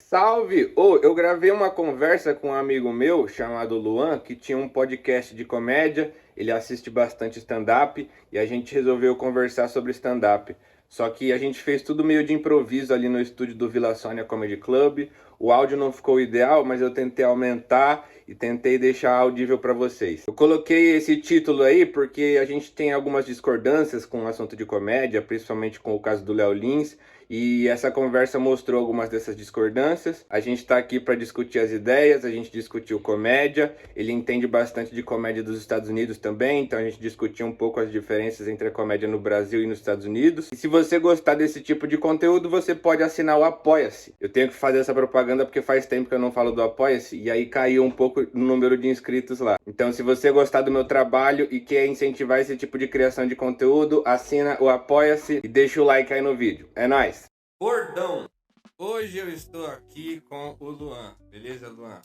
Salve! Eu gravei uma conversa com um amigo meu chamado Luan, que tinha um podcast de comédia, ele assiste bastante stand-up e a gente resolveu conversar sobre stand-up. Só que a gente fez tudo meio de improviso ali no estúdio do Vila Sônia Comedy Club. O áudio não ficou ideal, mas eu tentei aumentar e tentei deixar audível para vocês. Eu coloquei esse título aí porque a gente tem algumas discordâncias com o assunto de comédia, principalmente com o caso do Léo Lins. E essa conversa mostrou algumas dessas discordâncias. A gente está aqui para discutir as ideias, a gente discutiu comédia. Ele entende bastante de comédia dos Estados Unidos também, então a gente discutiu um pouco as diferenças entre a comédia no Brasil e nos Estados Unidos. E se você gostar desse tipo de conteúdo, você pode assinar o Apoia-se. Eu tenho que fazer essa propaganda porque faz tempo que eu não falo do Apoia-se e aí caiu um pouco o número de inscritos lá. Então, se você gostar do meu trabalho e quer incentivar esse tipo de criação de conteúdo, assina o Apoia-se e deixa o like aí no vídeo. É nóis! Bordão! Hoje eu estou aqui com o Luan, beleza, Luan?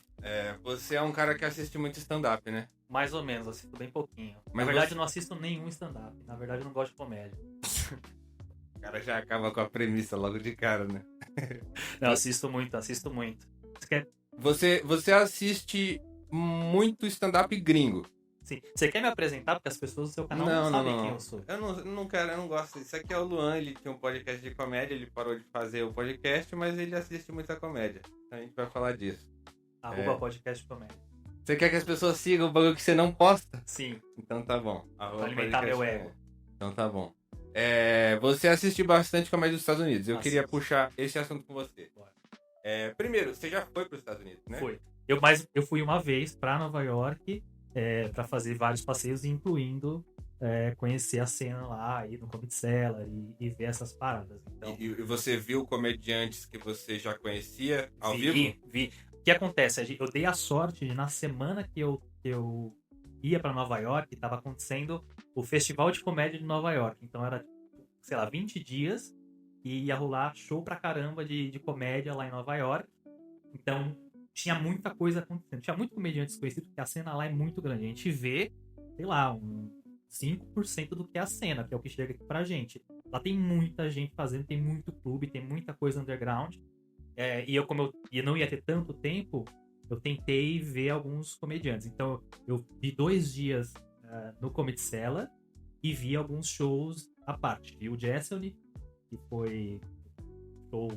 Você é um cara que assiste muito stand-up, né? Mais ou menos, assisto bem pouquinho. Mas Na verdade, você- eu não assisto nenhum stand-up. Na verdade, eu não gosto de comédia. O cara já acaba com a premissa logo de cara, né? Não, assisto muito, assisto muito. Você quer... Você assiste muito stand-up gringo. Sim. Você quer me apresentar? Porque as pessoas do seu canal não sabem quem eu sou. Eu não quero, eu não gosto. Isso aqui é o Luan, ele tinha um podcast de comédia, ele parou de fazer o podcast, mas ele assiste muita comédia. Então a gente vai falar disso. @podcast de comédia. Você quer que as pessoas sigam o bagulho que você não posta? Sim, Então tá bom. pra alimentar meu ego. Então tá bom. Você assiste bastante comédia dos Estados Unidos. Eu queria Assisto. puxar esse assunto com você. Bora. Primeiro, você já foi para os Estados Unidos, né? Foi. Mas eu fui uma vez pra Nova York pra fazer vários passeios, incluindo conhecer a cena lá, ir no Comedy Cellar e ver essas paradas. Então, E você viu comediantes que você já conhecia ao vivo? vi. O que acontece? Eu dei a sorte de, na semana que eu ia pra Nova York, estava acontecendo o Festival de Comédia de Nova York. Então era, sei lá, 20 dias e ia rolar show pra caramba de comédia lá em Nova York. Então tinha muita coisa acontecendo. Tinha muito comediante desconhecido, porque a cena lá é muito grande. A gente vê, sei lá, 5% do que é a cena, que é o que chega aqui pra gente. Lá tem muita gente fazendo, tem muito clube, tem muita coisa underground. Como eu não ia ter tanto tempo, eu tentei ver alguns comediantes. Então, eu vi 2 dias no Comedy Cellar e vi alguns shows à parte. Vi o Jessony, que foi show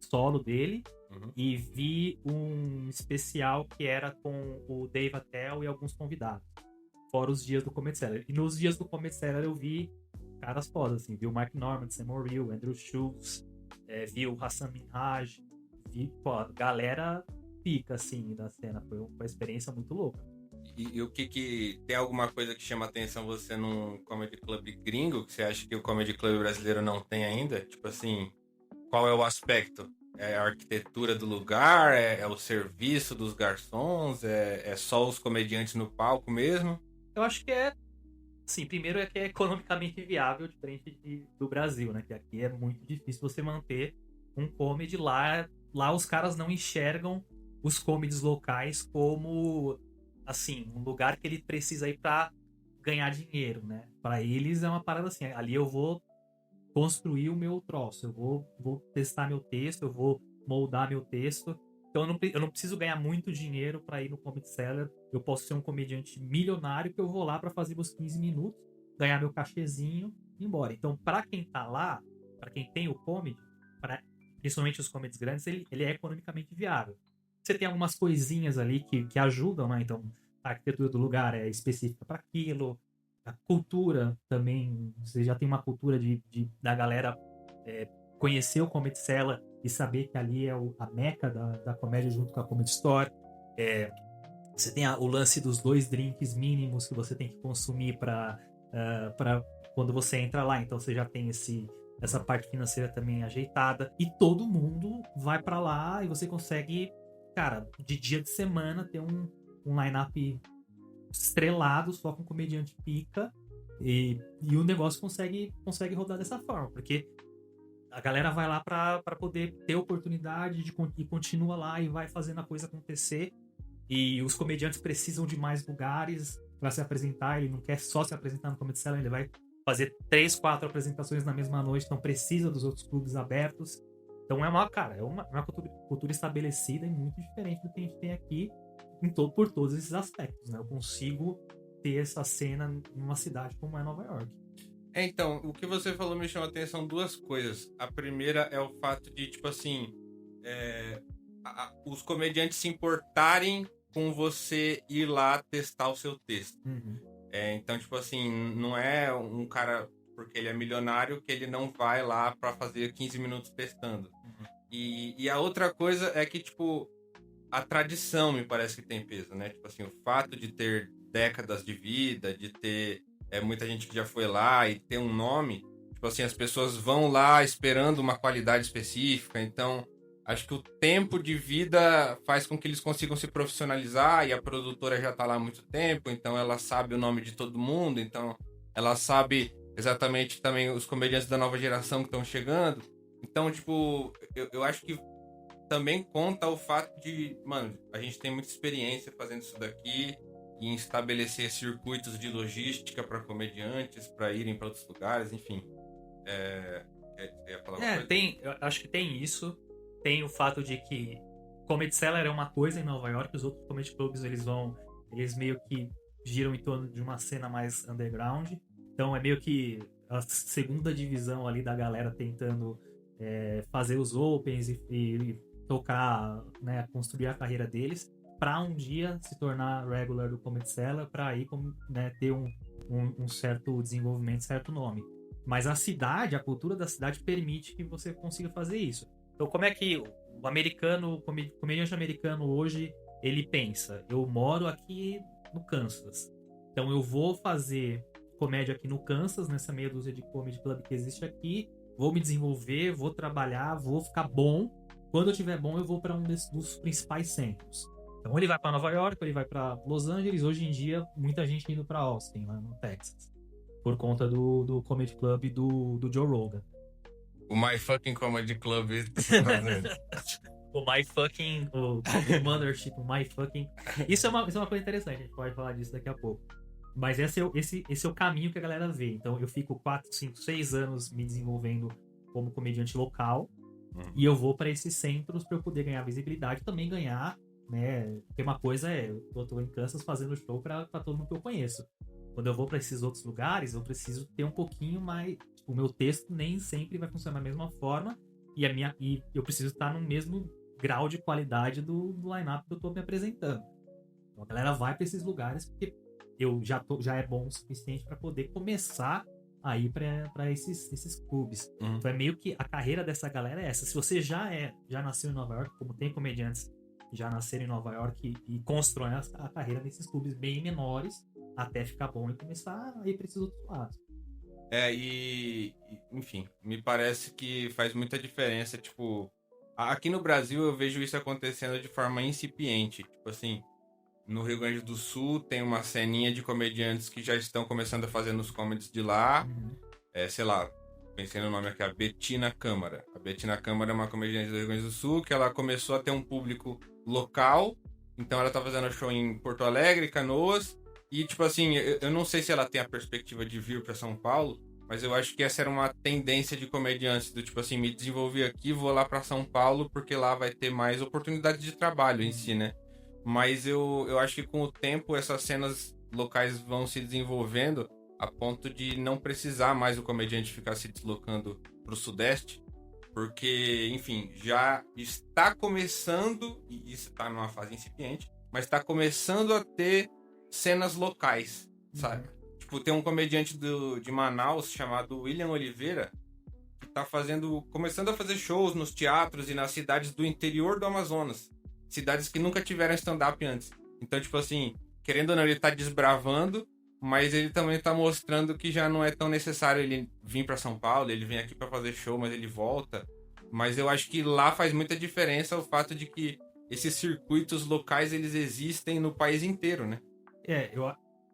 solo dele, Uhum. e vi um especial que era com o Dave Attell e alguns convidados. Fora os dias do Comedy Cellar. E nos dias do Comedy Cellar eu vi caras fodas, assim. Vi o Mark Normand, Sam Morril, Andrew Schultz, vi o Hassan Minhaj, vi, pô, galera pica, assim, da cena. Foi uma experiência muito louca. E o que tem alguma coisa que chama atenção você num comedy club gringo que você acha que o comedy club brasileiro não tem ainda? Tipo assim, qual é o aspecto? É a arquitetura do lugar? É o serviço dos garçons? É só os comediantes no palco mesmo? Eu acho que sim, primeiro é que é economicamente viável, diferente do Brasil, né? Que aqui é muito difícil você manter um comedy lá. Lá os caras não enxergam os comedies locais como, assim, um lugar que ele precisa ir pra ganhar dinheiro, né? Pra eles é uma parada assim, ali eu vou construir o meu troço, eu vou testar meu texto, eu vou moldar meu texto. Então eu não preciso ganhar muito dinheiro para ir no Comedy Cellar. Eu posso ser um comediante milionário que eu vou lá para fazer meus 15 minutos, ganhar meu cachezinho e ir embora. Então, para quem tá lá, para quem tem o comedy, principalmente os comedies grandes, ele é economicamente viável. Você tem algumas coisinhas ali que ajudam, né? Então, a arquitetura do lugar é específica para aquilo, a cultura também, você já tem uma cultura da galera conhecer o Comedy Cellar e saber que ali é a meca da comédia junto com a Comedy Store. Você tem o lance dos 2 drinks mínimos que você tem que consumir para quando você entra lá. Então você já tem essa parte financeira também ajeitada. E todo mundo vai para lá e você consegue, cara, de dia de semana ter um line-up estrelado só com comediante pica e o negócio consegue rodar dessa forma, porque a galera vai lá pra poder ter oportunidade e continua lá e vai fazendo a coisa acontecer, e os comediantes precisam de mais lugares pra se apresentar. Ele não quer só se apresentar no Comedy Cellar, ele vai fazer 3, 4 apresentações na mesma noite, então precisa dos outros clubes abertos. Então é uma cultura estabelecida e muito diferente do que a gente tem aqui por todos esses aspectos, né? Eu consigo ter essa cena numa cidade como é Nova York. Então, o que você falou me chamou a atenção duas coisas. A primeira é o fato de, tipo assim, os comediantes se importarem com você ir lá testar o seu texto. Uhum. Então, tipo assim, não é um cara, porque ele é milionário, que ele não vai lá pra fazer 15 minutos testando. Uhum. E a outra coisa é que, tipo, a tradição me parece que tem peso, né? Tipo assim, o fato de ter décadas de vida, de ter muita gente que já foi lá e ter um nome, tipo assim, as pessoas vão lá esperando uma qualidade específica, então acho que o tempo de vida faz com que eles consigam se profissionalizar e a produtora já tá lá há muito tempo, então ela sabe o nome de todo mundo, então ela sabe exatamente também os comediantes da nova geração que estão chegando. Então, tipo, eu acho que também conta o fato de, mano, a gente tem muita experiência fazendo isso daqui e em estabelecer circuitos de logística para comediantes, para irem para outros lugares, enfim. Quer falar uma coisa? Eu acho que tem isso. Tem o fato de que Comedy Cellar é uma coisa em Nova York, os outros comedy clubs eles meio que giram em torno de uma cena mais underground. Então é meio que a segunda divisão ali da galera tentando fazer os opens e tocar, né, construir a carreira deles para um dia se tornar regular do Comedy Cellar, para aí, né, ter um certo desenvolvimento, certo nome. Mas a cultura da cidade permite que você consiga fazer isso. Então, como é que o comediante americano hoje, ele pensa? Eu moro aqui no Kansas, então eu vou fazer comédia aqui no Kansas, nessa meia dúzia de comedy club que existe aqui, vou me desenvolver, vou trabalhar, vou ficar bom. Quando eu tiver bom, eu vou para um dos principais centros. Então, ele vai para Nova York, ou ele vai para Los Angeles. Hoje em dia, muita gente indo para Austin, lá no Texas, por conta do Comedy Club do Joe Rogan. O My Fucking Comedy Club. O Mothership, o My Fucking... Isso é uma coisa interessante, a gente pode falar disso daqui a pouco. Mas esse é o caminho que a galera vê. Então, eu fico 4, 5, 6 anos me desenvolvendo como comediante local. E eu vou para esses centros para eu poder ganhar visibilidade, também ganhar, né? Porque uma coisa eu tô em Kansas fazendo show para todo mundo que eu conheço. Quando eu vou para esses outros lugares, eu preciso ter um pouquinho mais. Tipo, o meu texto nem sempre vai funcionar da mesma forma e eu preciso estar no mesmo grau de qualidade do line-up que eu tô me apresentando. Então a galera vai para esses lugares porque eu já é bom o suficiente para poder começar a ir para esses clubes. Então é meio que a carreira dessa galera é essa. Se você já nasceu em Nova York, como tem comediantes que já nasceram em Nova York e constroem a carreira nesses clubes bem menores até ficar bom e começar a ir para esses outros lados. Enfim, me parece que faz muita diferença, tipo, aqui no Brasil eu vejo isso acontecendo de forma incipiente, tipo assim, no Rio Grande do Sul tem uma ceninha de comediantes que já estão começando a fazer nos comedies de lá. Sei lá, pensei no nome aqui, a Betina Câmara. A Betina Câmara é uma comediante do Rio Grande do Sul que ela começou a ter um público local. Então ela tá fazendo show em Porto Alegre, Canoas. E tipo assim, eu não sei se ela tem a perspectiva de vir para São Paulo, mas eu acho que essa era uma tendência de comediantes, do tipo assim, me desenvolver aqui, vou lá para São Paulo, porque lá vai ter mais oportunidade de trabalho em si, né? Mas eu acho que com o tempo essas cenas locais vão se desenvolvendo a ponto de não precisar mais o comediante ficar se deslocando pro Sudeste, porque, enfim, já está começando, e isso está numa fase incipiente, mas está começando a ter cenas locais, sabe? Tipo, tem um comediante de Manaus chamado William Oliveira, que tá começando a fazer shows nos teatros e nas cidades do interior do Amazonas. Cidades que nunca tiveram stand-up antes. Então, tipo assim, querendo ou não, ele tá desbravando, mas ele também tá mostrando que já não é tão necessário ele vir pra São Paulo, ele vem aqui pra fazer show, mas ele volta. Mas eu acho que lá faz muita diferença o fato de que esses circuitos locais, eles existem no país inteiro, né?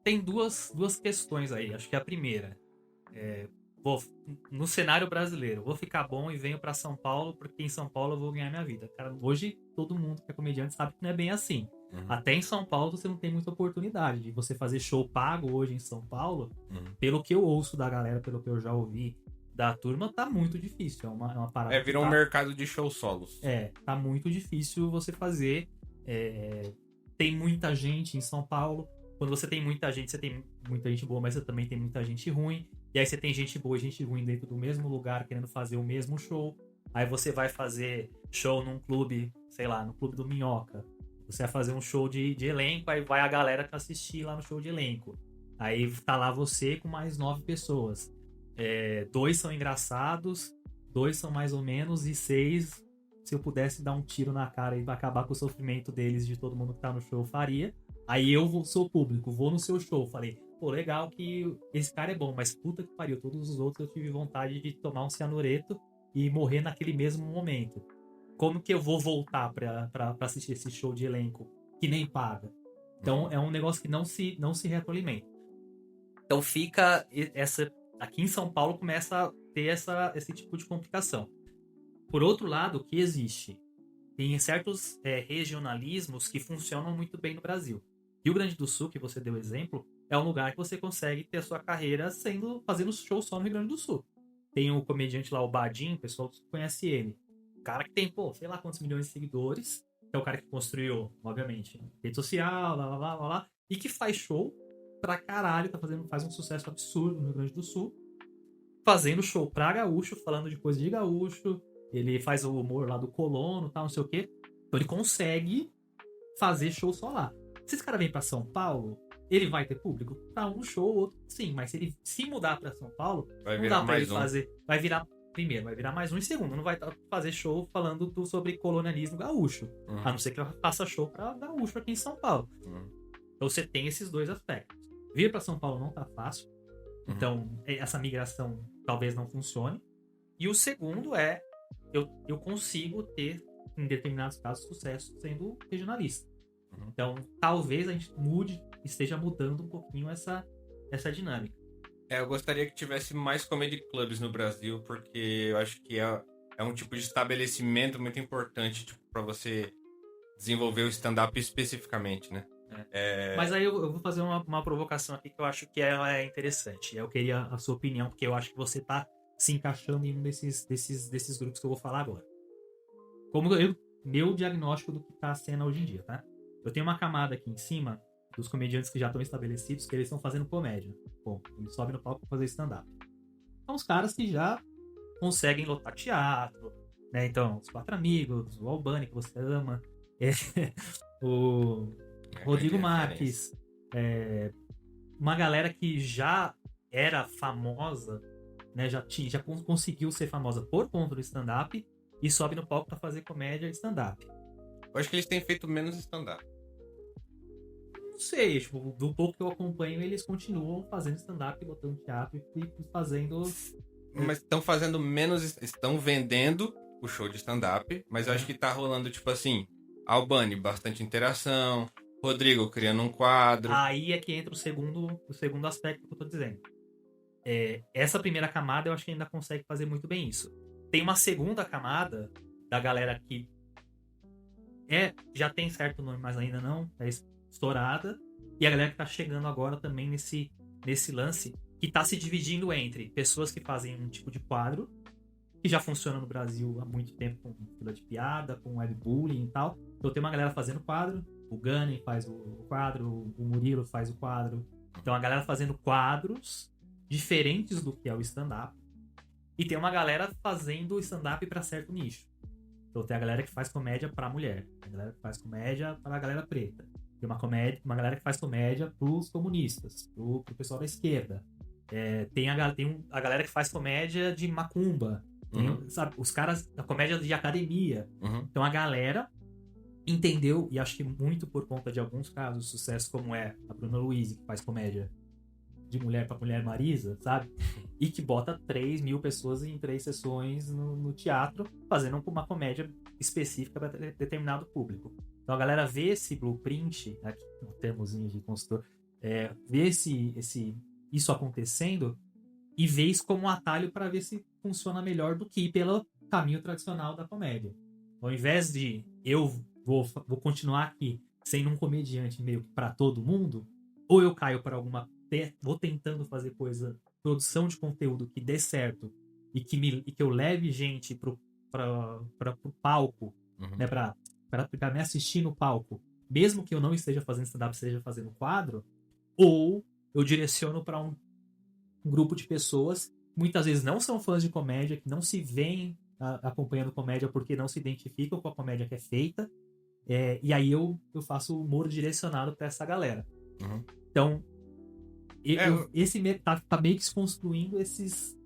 Tem duas questões aí. Acho que a primeira no cenário brasileiro, vou ficar bom e venho pra São Paulo, porque em São Paulo eu vou ganhar minha vida. Cara, hoje todo mundo que é comediante sabe que não é bem assim. Até em São Paulo você não tem muita oportunidade de você fazer show pago hoje em São Paulo. Pelo que eu ouço da galera, pelo que eu já ouvi da turma, tá muito difícil. É uma parada. Virou um mercado de show solos. Tá muito difícil você fazer. Tem muita gente em São Paulo. Quando você tem muita gente, você tem muita gente boa, mas você também tem muita gente ruim. E aí você tem gente boa e gente ruim dentro do mesmo lugar, querendo fazer o mesmo show. Aí você vai fazer show num clube, sei lá, no Clube do Minhoca. Você vai fazer um show de elenco, aí vai a galera que assistir lá no show de elenco. Aí tá lá você com mais 9 pessoas. 2 são engraçados, 2 são mais ou menos, e 6, se eu pudesse dar um tiro na cara e acabar com o sofrimento deles, de todo mundo que tá no show, eu faria. Aí eu sou público, vou no seu show. Falei, pô, legal que esse cara é bom, mas puta que pariu, todos os outros eu tive vontade de tomar um cianureto e morrer naquele mesmo momento. Como que eu vou voltar pra assistir esse show de elenco que nem paga? Então é um negócio que não se retroalimenta. Então fica essa... Aqui em São Paulo começa a ter esse tipo de complicação. Por outro lado, o que existe? Tem certos regionalismos que funcionam muito bem no Brasil. Rio Grande do Sul, que você deu exemplo, é um lugar que você consegue ter a sua carreira fazendo show só no Rio Grande do Sul. Tem o comediante lá, o Badin, o pessoal conhece ele. O cara que tem, sei lá quantos milhões de seguidores, que é o cara que construiu, obviamente, rede social, lá, e que faz show pra caralho, faz um sucesso absurdo no Rio Grande do Sul, fazendo show pra gaúcho, falando de coisa de gaúcho. Ele faz o humor lá do colono, tal, não sei o quê. Então ele consegue fazer show só lá. Se esse cara vem pra São Paulo, ele vai ter público? Pra um show ou outro, sim. Mas se ele se mudar pra São Paulo, Vai não virar dá pra ele mais um. fazer... Vai virar mais um, e segundo, não vai fazer show falando sobre colonialismo gaúcho. A não ser que ele faça show pra gaúcho aqui em São Paulo. Então você tem esses dois aspectos. Vir pra São Paulo não tá fácil. Então essa migração talvez não funcione. E o segundo é eu consigo ter, em determinados casos, sucesso sendo regionalista. Então, talvez a gente esteja mudando um pouquinho essa dinâmica. Eu gostaria que tivesse mais comedy clubs no Brasil, porque eu acho que é um tipo de estabelecimento muito importante para você desenvolver o stand-up especificamente, né? Mas aí eu vou fazer uma provocação aqui que eu acho que é interessante. Eu queria a sua opinião, porque eu acho que você tá se encaixando em um desses grupos que eu vou falar agora. Meu diagnóstico do que tá a cena hoje em dia, tá? Eu tenho uma camada aqui em cima dos comediantes que já estão estabelecidos, que eles estão fazendo comédia. Bom, eles sobem no palco pra fazer stand-up. São os caras que já conseguem lotar teatro, né? Então, os Quatro Amigos, o Albani, que você ama, o Rodrigo Marques, uma galera que já era famosa, né? Já conseguiu ser famosa por conta do stand-up e sobe no palco pra fazer comédia e stand-up. Eu acho que eles têm feito menos stand-up. Não sei, tipo, do pouco que eu acompanho, eles continuam fazendo stand-up, botando teatro e fazendo... Mas estão fazendo menos... Estão vendendo o show de stand-up, mas eu acho que tá rolando, tipo assim, Albani, bastante interação, Rodrigo criando um quadro. Aí é que entra o segundo aspecto que eu tô dizendo. Essa primeira camada eu acho que ainda consegue fazer muito bem isso. Tem uma segunda camada da galera que já tem certo nome, mas ainda não, é estourada, e a galera que tá chegando agora também nesse lance, que tá se dividindo entre pessoas que fazem um tipo de quadro, que já funciona no Brasil há muito tempo, com fila de piada, com webbullying e tal. Então tem uma galera fazendo quadro, o Gunny faz o quadro, o Murilo faz o quadro. Então a galera fazendo quadros diferentes do que é o stand-up. E tem uma galera fazendo stand-up pra certo nicho. Então tem a galera que faz comédia pra mulher, tem a galera que faz comédia pra galera preta, tem uma galera que faz comédia pros comunistas, pro pessoal da esquerda. Tem a galera que faz comédia de macumba, sabe, os caras da comédia de academia. Então a galera entendeu, e acho que muito por conta de alguns casos de sucesso, como a Bruna Luiz, que faz comédia de mulher pra mulher Marisa, sabe? E que bota 3 mil pessoas em 3 sessões no teatro, fazendo uma comédia específica para determinado público. Então a galera vê esse blueprint, aqui no termozinho de consultor, vê isso acontecendo e vê isso como um atalho para ver se funciona melhor do que ir pelo caminho tradicional da comédia. Ao invés de eu vou continuar aqui sendo um comediante meio que para todo mundo, ou eu caio para vou tentando fazer produção de conteúdo que dê certo e que eu leve gente pro palco, né, pra me assistir no palco, mesmo que eu não esteja fazendo stand-up, esteja fazendo quadro, ou eu direciono para um grupo de pessoas que muitas vezes não são fãs de comédia, que não se veem acompanhando comédia porque não se identificam com a comédia que é feita, e aí eu faço humor direcionado para essa galera. Então, tá meio que se construindo esses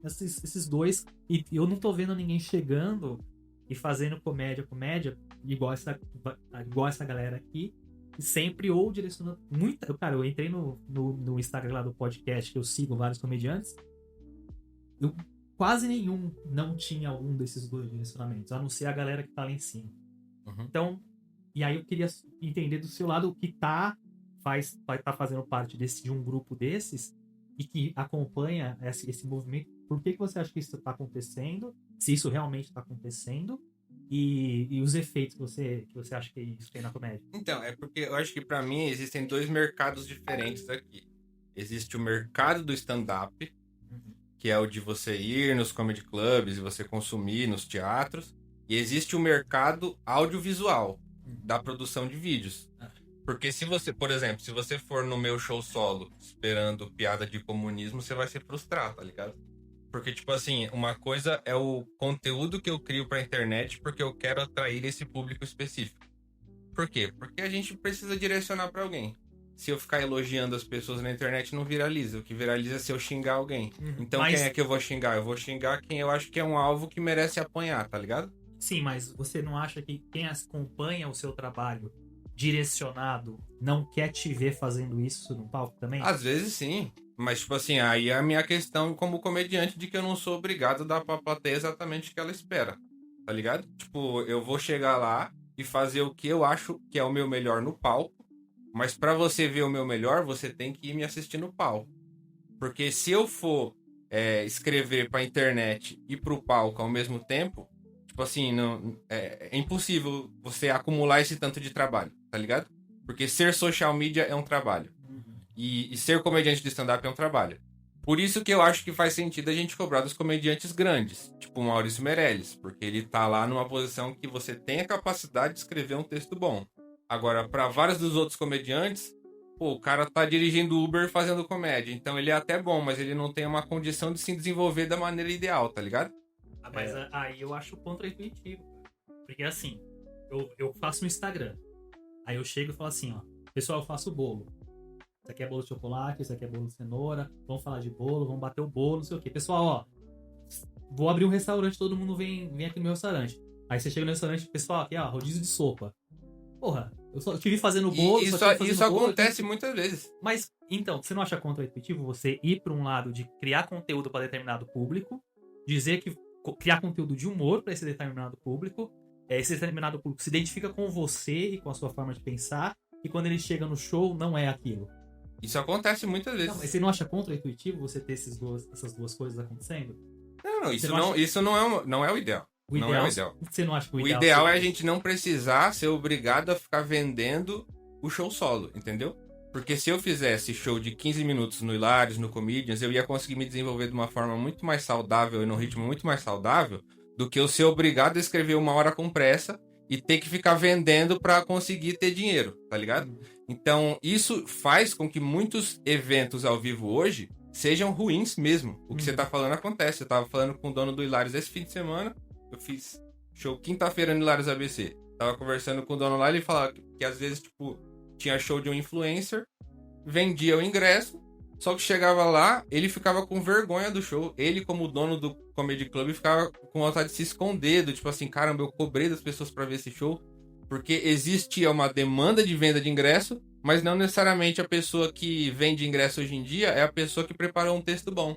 dois, e eu não tô vendo ninguém chegando e fazendo comédia igual essa galera aqui, e sempre ou direcionando cara, eu entrei no Instagram lá do podcast, que eu sigo vários comediantes, quase nenhum não tinha algum desses dois direcionamentos, a não ser a galera que tá lá em cima. Então, e aí eu queria entender do seu lado o que vai estar fazendo parte de um grupo desses e que acompanha esse movimento. Por que você acha que isso está acontecendo? Se isso realmente está acontecendo? E os efeitos que você acha que isso tem na comédia? Então, é porque eu acho que pra mim existem dois mercados diferentes aqui. Existe o mercado do stand-up, que é o de você ir nos comedy clubs e você consumir nos teatros. E existe o mercado audiovisual, da produção de vídeos. Porque se você, por exemplo, se você for no meu show solo esperando piada de comunismo, você vai se frustrar, tá ligado? Porque, tipo assim, uma coisa é o conteúdo que eu crio pra internet porque eu quero atrair esse público específico. Por quê? Porque a gente precisa direcionar pra alguém. Se eu ficar elogiando as pessoas na internet, não viraliza. O que viraliza é se eu xingar alguém. Então, quem é que eu vou xingar? Eu vou xingar quem eu acho que é um alvo que merece apanhar, tá ligado? Sim, mas você não acha que quem acompanha o seu trabalho direcionado não quer te ver fazendo isso no palco também? Às vezes sim, mas tipo assim, aí é a minha questão como comediante de que eu não sou obrigado a dar pra plateia exatamente o que ela espera, tá ligado? Tipo, eu vou chegar lá e fazer o que eu acho que é o meu melhor no palco, mas pra você ver o meu melhor, você tem que ir me assistir no palco. Porque se eu for escrever pra internet e pro palco ao mesmo tempo, tipo assim, é impossível você acumular esse tanto de trabalho, tá ligado? Porque ser social media é um trabalho. E ser comediante de stand-up é um trabalho. Por isso que eu acho que faz sentido a gente cobrar dos comediantes grandes, tipo o Maurício Meirelles, porque ele tá lá numa posição que você tem a capacidade de escrever um texto bom. Agora, pra vários dos outros comediantes, pô, o cara tá dirigindo Uber fazendo comédia, então ele é até bom, mas ele não tem uma condição de se desenvolver da maneira ideal, tá ligado? Mas aí eu acho contra-intuitivo. Porque assim, eu faço no Instagram. Aí eu chego e falo assim, ó. Pessoal, eu faço bolo. Isso aqui é bolo de chocolate, isso aqui é bolo de cenoura. Vamos falar de bolo, vamos bater o bolo, não sei o quê. Pessoal, ó. Vou abrir um restaurante, todo mundo vem aqui no meu restaurante. Aí você chega no restaurante, pessoal, aqui, ó, rodízio de sopa. Porra, eu só te vi fazendo bolo. Isso acontece muitas vezes. Mas, então, você não acha contra-intuitivo você ir pra um lado de criar conteúdo pra determinado público, dizer que criar conteúdo de humor para esse determinado público, esse determinado público se identifica com você e com a sua forma de pensar, e quando ele chega no show, não é aquilo. Isso acontece muitas vezes. Não, mas você não acha contra-intuitivo você ter essas duas coisas acontecendo? Não, isso não é o ideal. Não é o ideal. Você não acha que o ideal é a gente não precisar ser obrigado a ficar vendendo o show solo, entendeu? Porque se eu fizesse show de 15 minutos no Hilários, no Comedians, eu ia conseguir me desenvolver de uma forma muito mais saudável e num ritmo muito mais saudável do que eu ser obrigado a escrever 1 hora com pressa e ter que ficar vendendo pra conseguir ter dinheiro, tá ligado? Então, isso faz com que muitos eventos ao vivo hoje sejam ruins mesmo. O que você tá falando acontece. Eu tava falando com o dono do Hilários esse fim de semana, eu fiz show quinta-feira no Hilários ABC. Tava conversando com o dono lá, ele falava que às vezes, tipo, tinha show de um influencer, vendia o ingresso, só que chegava lá, ele ficava com vergonha do show. Ele, como dono do Comedy Club, ficava com vontade de se esconder, tipo assim, caramba, eu cobrei das pessoas pra ver esse show, porque existia uma demanda de venda de ingresso, mas não necessariamente a pessoa que vende ingresso hoje em dia é a pessoa que preparou um texto bom.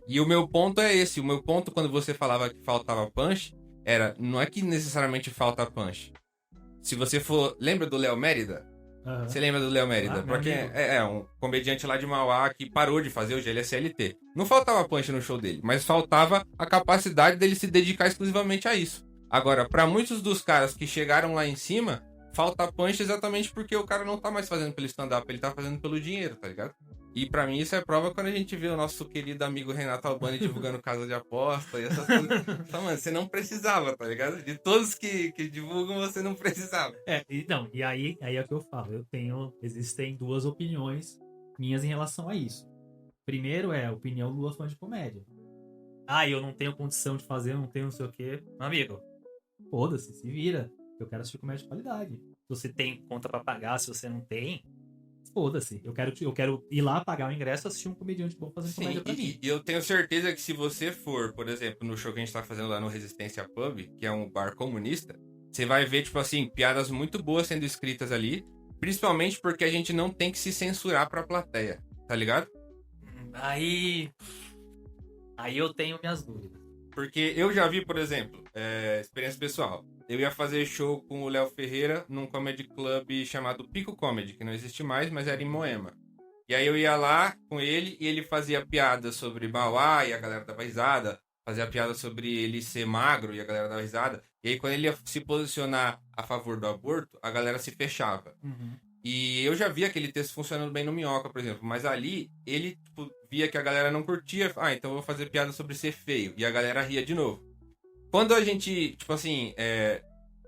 E o meu ponto é esse, o meu ponto quando você falava que faltava punch, não é que necessariamente falta punch. Se você for, lembra do Léo Mérida? Você lembra do Léo Mérida? Porque é um comediante lá de Mauá que parou de fazer, hoje ele é CLT. Não faltava punch no show dele, mas faltava a capacidade dele se dedicar exclusivamente a isso. Agora, pra muitos dos caras que chegaram lá em cima, falta punch exatamente porque o cara não tá mais fazendo pelo stand-up, ele tá fazendo pelo dinheiro, tá ligado? E pra mim isso é prova quando a gente vê o nosso querido amigo Renato Albani divulgando casa de aposta e essas coisas. Então, mano, você não precisava, tá ligado? De todos que divulgam, você não precisava. E aí é o que eu falo. Existem duas opiniões minhas em relação a isso. Primeiro é a opinião do fã de comédia. Eu não tenho condição de fazer, eu não tenho não sei o quê. Meu amigo, foda-se, se vira. Eu quero assistir comédia de qualidade. Se você tem conta pra pagar, se você não tem, foda-se. Eu quero ir lá pagar o ingresso e assistir um comediante bom fazendo comédia pra mim. E eu tenho certeza que se você for, por exemplo, no show que a gente tá fazendo lá no Resistência Pub, que é um bar comunista, você vai ver, tipo assim, piadas muito boas sendo escritas ali, principalmente porque a gente não tem que se censurar pra plateia, tá ligado? Aí eu tenho minhas dúvidas. Porque eu já vi, por exemplo, experiência pessoal. Eu ia fazer show com o Léo Ferreira num comedy club chamado Pico Comedy, que não existe mais, mas era em Moema. E aí eu ia lá com ele e ele fazia piada sobre Mauá e a galera dava risada. Fazia piada sobre ele ser magro e a galera dava risada. E aí quando ele ia se posicionar a favor do aborto, a galera se fechava. Uhum. E eu já vi aquele texto funcionando bem no Minhoca, por exemplo. Mas ali, ele tipo, via que a galera não curtia. Então eu vou fazer piada sobre ser feio. E a galera ria de novo. Quando a gente, tipo assim,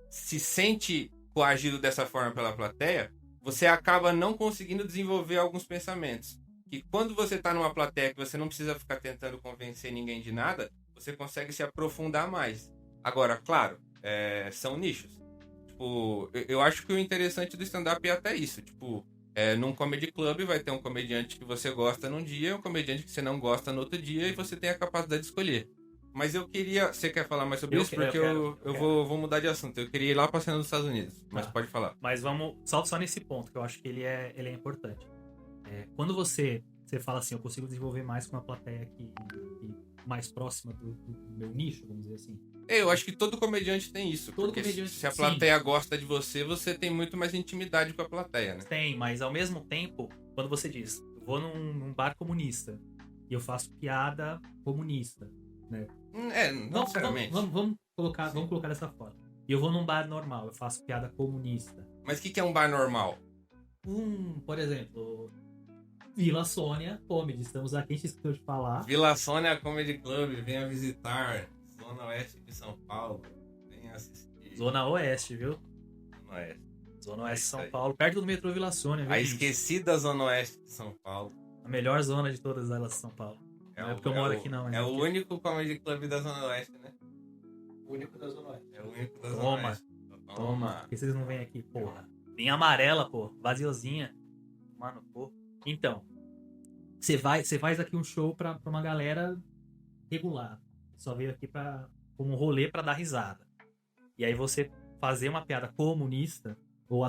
se sente coagido dessa forma pela plateia, você acaba não conseguindo desenvolver alguns pensamentos. E quando você tá numa plateia que você não precisa ficar tentando convencer ninguém de nada, você consegue se aprofundar mais. Agora, claro, são nichos. Tipo, eu acho que o interessante do stand-up é até isso. Tipo, num comedy club vai ter um comediante que você gosta num dia e um comediante que você não gosta no outro dia e você tem a capacidade de escolher. Mas eu queria... Você quer falar mais sobre isso? Porque eu vou mudar de assunto. Eu queria ir lá pra cena dos Estados Unidos. Mas pode falar. Mas vamos... Só nesse ponto, que eu acho que ele é importante. Quando você fala assim, eu consigo desenvolver mais com uma plateia que mais próxima do meu nicho, vamos dizer assim. Eu acho que todo comediante tem isso. Porque se a plateia gosta de você, você tem muito mais intimidade com a plateia, né? Tem, mas ao mesmo tempo, quando você diz, eu vou num bar comunista e eu faço piada comunista, né? Não necessariamente. Vamos colocar dessa forma. E eu vou num bar normal, eu faço piada comunista. Mas o que é um bar normal? Por exemplo, Vila Sônia Comedy. Estamos aqui, a gente esqueceu de falar. Vila Sônia Comedy Club, venha visitar. Zona Oeste de São Paulo. Venha assistir. Zona Oeste, viu? Zona Oeste. Zona Oeste de São Paulo, perto do metrô Vila Sônia, viu? A esquecida Zona Oeste de São Paulo. A melhor zona de todas elas de São Paulo. Não é porque eu moro aqui, não. É o único comedy club da Zona Oeste, né? O único da Zona Oeste. É o único da Zona Oeste. Toma. Por que vocês não vêm aqui, porra? Linha amarela, pô. Vaziozinha. Mano, pô. Então, você faz aqui um show pra uma galera regular. Só veio aqui como um rolê pra dar risada. E aí você fazer uma piada comunista ou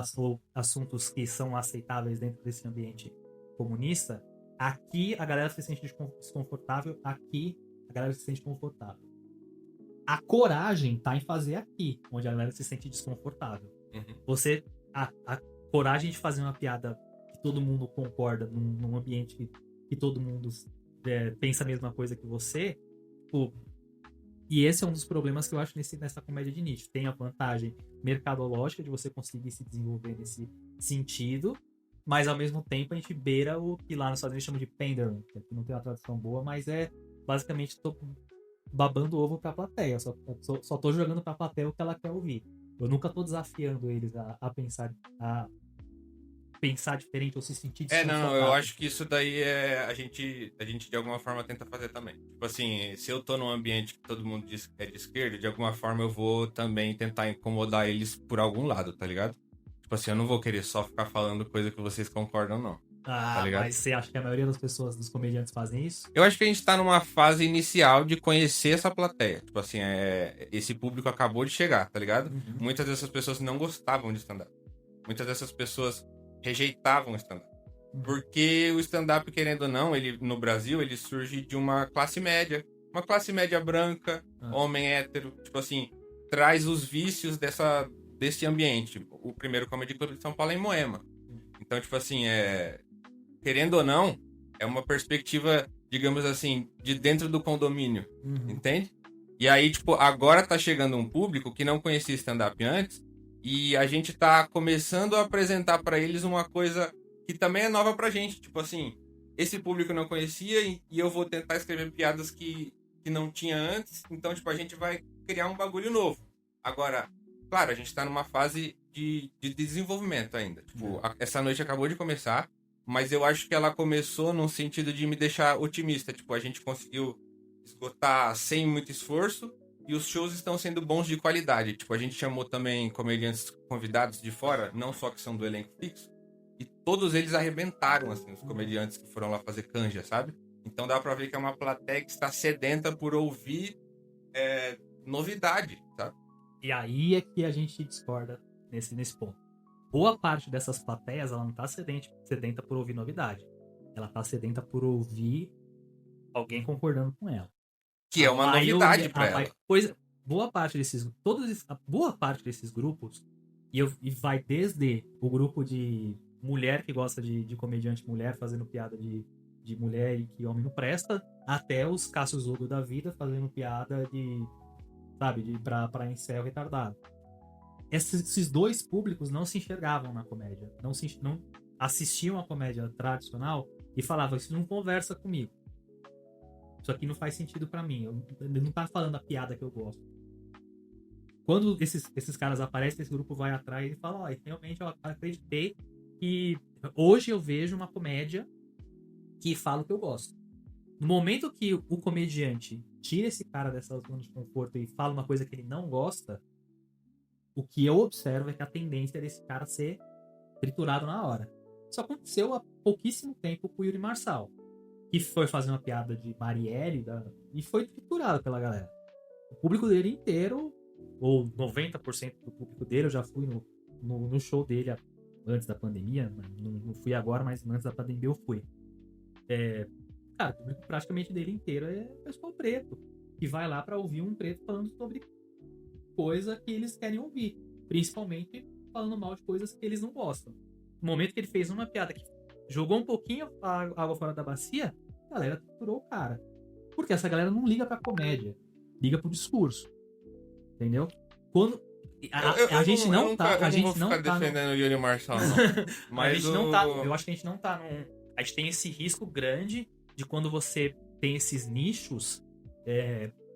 assuntos que são aceitáveis dentro desse ambiente comunista, aqui a galera se sente desconfortável, aqui a galera se sente confortável. A coragem tá em fazer aqui, onde a galera se sente desconfortável. Uhum. A coragem de fazer uma piada que todo mundo concorda num ambiente que todo mundo pensa a mesma coisa que você, tipo, e esse é um dos problemas que eu acho nessa comédia de nicho. Tem a vantagem mercadológica de você conseguir se desenvolver nesse sentido, mas ao mesmo tempo a gente beira o que lá nos Estados Unidos chama de pandering, que aqui não tem uma tradução boa, mas basicamente tô babando ovo pra plateia. Só tô jogando pra plateia o que ela quer ouvir. Eu nunca tô desafiando eles a pensar diferente ou se sentir desconfortável. Não, eu acho que isso daí a gente de alguma forma tenta fazer também. Tipo assim, se eu tô num ambiente que todo mundo diz que é de esquerda, de alguma forma eu vou também tentar incomodar eles por algum lado, tá ligado? Tipo assim, eu não vou querer só ficar falando coisa que vocês concordam, não. Tá ligado? Mas você acha que a maioria das pessoas, dos comediantes, fazem isso? Eu acho que a gente tá numa fase inicial de conhecer essa plateia. Tipo assim, esse público acabou de chegar, tá ligado? Uhum. Muitas dessas pessoas não gostavam de stand-up. Muitas dessas pessoas rejeitavam o stand-up. Porque o stand-up, querendo ou não, no Brasil, ele surge de uma classe média. Uma classe média branca, homem hétero. Tipo assim, traz os vícios desse ambiente. O primeiro Comedy Club de São Paulo é em Moema. Então, tipo assim, querendo ou não, é uma perspectiva, digamos assim, de dentro do condomínio. Entende? E aí, tipo, agora tá chegando um público que não conhecia stand-up antes e a gente tá começando a apresentar pra eles uma coisa que também é nova pra gente. Tipo assim, esse público não conhecia e eu vou tentar escrever piadas que não tinha antes. Então, tipo, a gente vai criar um bagulho novo. Agora, claro, a gente tá numa fase de desenvolvimento ainda. Tipo, essa noite acabou de começar, mas eu acho que ela começou num sentido de me deixar otimista. Tipo, a gente conseguiu esgotar sem muito esforço e os shows estão sendo bons de qualidade. Tipo, a gente chamou também comediantes convidados de fora, não só que são do elenco fixo, e todos eles arrebentaram, assim, os comediantes que foram lá fazer canja, sabe? Então dá pra ver que é uma plateia que está sedenta por ouvir novidade, sabe? E aí é que a gente discorda nesse ponto. Boa parte dessas plateias, ela não tá sedenta por ouvir novidade. Ela tá sedenta por ouvir alguém concordando com ela. Que é uma novidade pra ela. Boa parte desses grupos, e vai desde o grupo de mulher que gosta de comediante mulher fazendo piada de mulher e que homem não presta, até os Cássio Zoglo da vida fazendo piada pra incel retardado. Esses dois públicos não se enxergavam na comédia, não assistiam a comédia tradicional e falavam, isso não conversa comigo. Isso aqui não faz sentido pra mim. Ele não tá falando a piada que eu gosto. Quando esses caras aparecem, esse grupo vai atrás e fala, realmente eu acreditei que hoje eu vejo uma comédia que fala o que eu gosto. No momento que o comediante tira esse cara dessa zona de conforto e fala uma coisa que ele não gosta, o que eu observo é que a tendência é desse cara ser triturado na hora. Isso aconteceu há pouquíssimo tempo com o Yuri Marçal, que foi fazer uma piada de Marielle e foi triturado pela galera. O público dele inteiro, ou 90% do público dele, eu já fui no show dele antes da pandemia, não fui agora, mas antes da pandemia eu fui. Cara, o público praticamente dele inteiro é pessoal preto, que vai lá pra ouvir um preto falando sobre coisa que eles querem ouvir, principalmente falando mal de coisas que eles não gostam. No momento que ele fez uma piada que jogou um pouquinho a água fora da bacia, a galera triturou o cara. Porque essa galera não liga pra comédia, liga pro discurso. Entendeu? Quando a gente não tá defendendo o Yuri Marçal, não. Mas a gente não tá, eu acho que a gente não tá a gente tem esse risco grande de quando você tem esses nichos.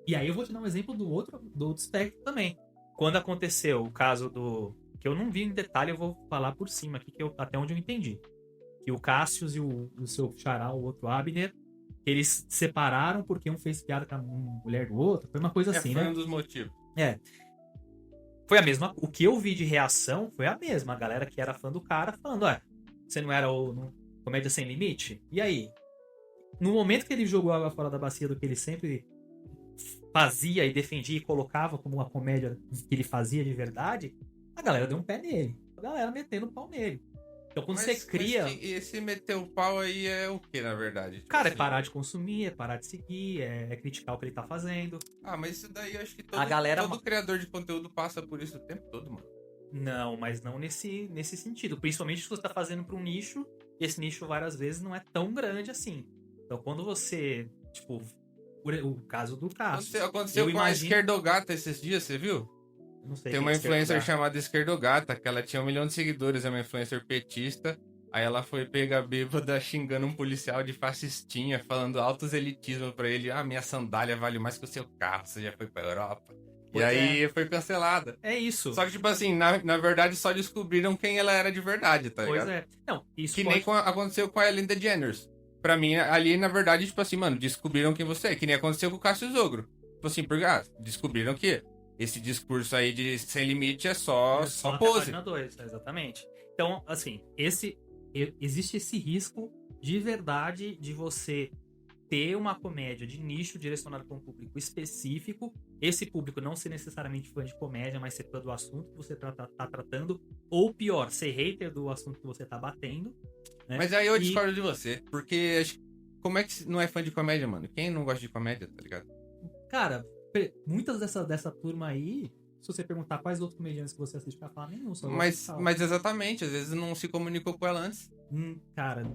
E aí eu vou te dar um exemplo do outro espectro também. Quando aconteceu o caso que eu não vi em detalhe, eu vou falar por cima aqui, até onde eu entendi. Que o Cassius e o seu xará, o outro Abner, eles separaram porque um fez piada com a mulher do outro. Foi uma coisa assim, foi né? Um dos motivos. Foi a mesma. O que eu vi de reação foi a mesma. A galera que era fã do cara falando, você não era o Comédia Sem Limite? E aí? No momento que ele jogou água fora da bacia do que ele sempre fazia e defendia e colocava como uma comédia que ele fazia de verdade, a galera deu um pé nele. A galera metendo o pau nele. Então quando você cria... Mas esse meter o pau aí é o que, na verdade? Tipo cara, assim, é parar de consumir, é parar de seguir, é criticar o que ele tá fazendo. Mas isso daí eu acho que todo criador de conteúdo passa por isso o tempo todo, mano. Não, mas não nesse sentido. Principalmente se você tá fazendo pra um nicho, e esse nicho várias vezes não é tão grande assim. Então quando você, tipo, o caso do Cássio. Aconteceu com a Esquerdogata esses dias, você viu? Não sei. Tem uma influencer chamada Esquerdogata, que ela tinha 1 milhão de seguidores, é uma influencer petista. Aí ela foi pegar bêbada xingando um policial de fascistinha, falando altos elitismo pra ele. Minha sandália vale mais que o seu carro, você já foi pra Europa. E aí foi cancelada. É isso. Só que, tipo assim, na verdade só descobriram quem ela era de verdade, tá ligado? Pois é. Não, isso que nem aconteceu com a Ellen DeGeneres. Pra mim, ali, na verdade, tipo assim, mano, descobriram quem você é. Que nem aconteceu com o Cássio Zoglo. Tipo assim, porque descobriram que esse discurso aí de sem limite é só pose. Página 2, exatamente. Então, assim, existe esse risco de verdade de você ter uma comédia de nicho direcionada para um público específico, esse público não ser necessariamente fã de comédia, mas ser fã do assunto que você tá tratando, ou pior, ser hater do assunto que você tá batendo. Né? Mas aí eu discordo de você, porque como é que não é fã de comédia, mano? Quem não gosta de comédia, tá ligado? Cara, muitas dessa turma aí, se você perguntar quais outros comediantes que você assiste, vai falar nenhum. Mas exatamente, às vezes não se comunicou com ela antes. Cara...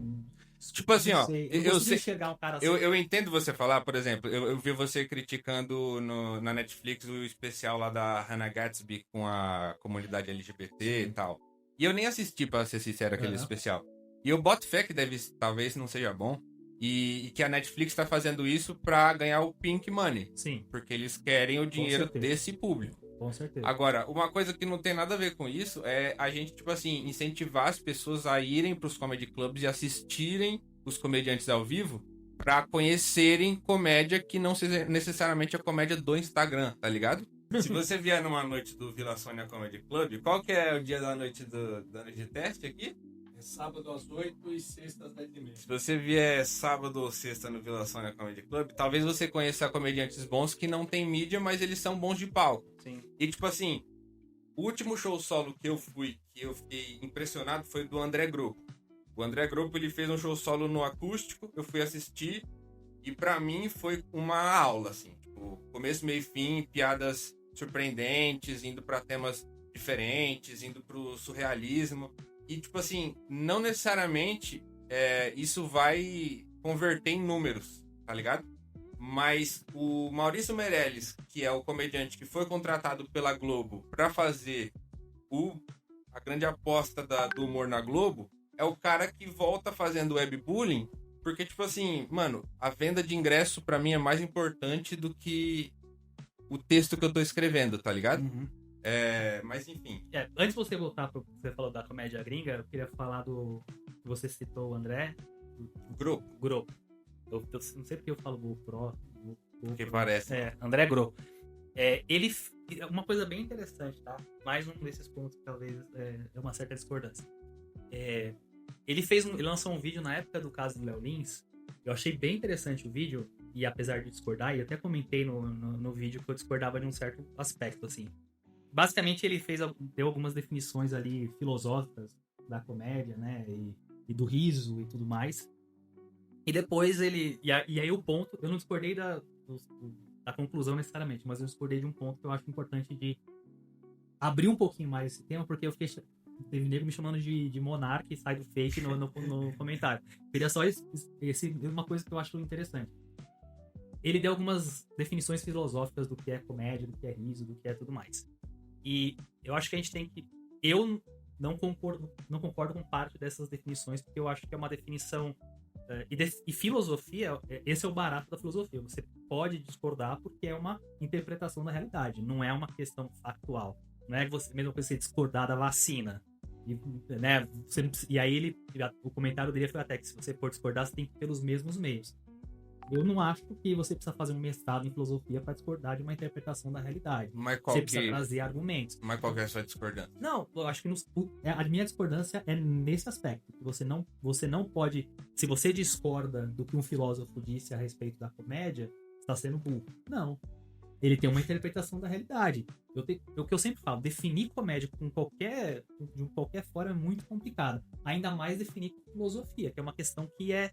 Tipo assim, ó, eu sei enxergar um cara assim. Eu entendo você falar, por exemplo, eu vi você criticando na Netflix o especial lá da Hannah Gatsby com a comunidade LGBT e tal. E eu nem assisti, pra ser sincero, aquele especial. E eu boto fé que talvez não seja bom, E que a Netflix tá fazendo isso pra ganhar o Pink Money. Sim. Porque eles querem o dinheiro certeza. desse público. Com certeza. Agora, uma coisa que não tem nada a ver com isso é a gente, tipo assim, incentivar as pessoas a irem pros comedy clubs e assistirem os comediantes ao vivo pra conhecerem comédia que não seja necessariamente a comédia do Instagram, tá ligado? Se você vier numa noite do Vila Sônia Comedy Club, qual que é o dia da noite da noite de teste aqui? É sábado às 8 e sexta às 10h30. Se você vier sábado ou sexta no Vila Sônia Comedy Club, talvez você conheça comediantes bons que não tem mídia, mas eles são bons de palco. Sim. E tipo assim, o último show solo que eu fui, que eu fiquei impressionado, foi do André Grupo. O André Grupo, ele fez um show solo no acústico, eu fui assistir, e pra mim foi uma aula, assim. Tipo, começo, meio e fim, piadas surpreendentes, indo pra temas diferentes, indo pro surrealismo. E, tipo assim, não necessariamente isso vai converter em números, tá ligado? Mas o Maurício Meirelles, que é o comediante que foi contratado pela Globo pra fazer a grande aposta do humor na Globo, é o cara que volta fazendo webbullying, porque, tipo assim, mano, a venda de ingresso pra mim é mais importante do que o texto que eu tô escrevendo, tá ligado? Uhum. Mas enfim. Antes de você voltar pro que você falou da comédia gringa, eu queria falar do que você citou, o André. O Grupo. Gropo. Eu não sei porque eu falo GoPro. Que parece. André Gropo. Ele. Uma coisa bem interessante, tá? Mais um desses pontos que talvez é uma certa discordância. Ele lançou um vídeo na época do caso do Léo Lins. Eu achei bem interessante o vídeo, e apesar de discordar, e até comentei no vídeo que eu discordava de um certo aspecto, assim. Basicamente, ele deu algumas definições ali filosóficas da comédia, né? E do riso e tudo mais. E depois ele... E aí o ponto... Eu não discordei da conclusão necessariamente, mas eu discordei de um ponto que eu acho importante de abrir um pouquinho mais esse tema, porque eu fiquei... Teve nego me chamando de monarca e sai do fake no comentário. Queria só uma coisa que eu acho interessante. Ele deu algumas definições filosóficas do que é comédia, do que é riso, do que é tudo mais. E eu acho que a gente tem que... Eu não concordo com parte dessas definições, porque eu acho que é uma definição... E filosofia, esse é o barato da filosofia. Você pode discordar porque é uma interpretação da realidade, não é uma questão factual. Não é a mesma coisa você discordar da vacina. Né, e aí o comentário dele foi até que se você for discordar, você tem que ir pelos mesmos meios. Eu não acho que você precisa fazer um mestrado em filosofia para discordar de uma interpretação da realidade. Você precisa trazer argumentos. Mas qual que é a sua discordância? Não, eu acho que a minha discordância é nesse aspecto. Que você não pode... Se você discorda do que um filósofo disse a respeito da comédia, você está sendo burro. Não. Ele tem uma interpretação da realidade. O que eu sempre falo, definir comédia de qualquer forma é muito complicado. Ainda mais definir filosofia, que é uma questão que é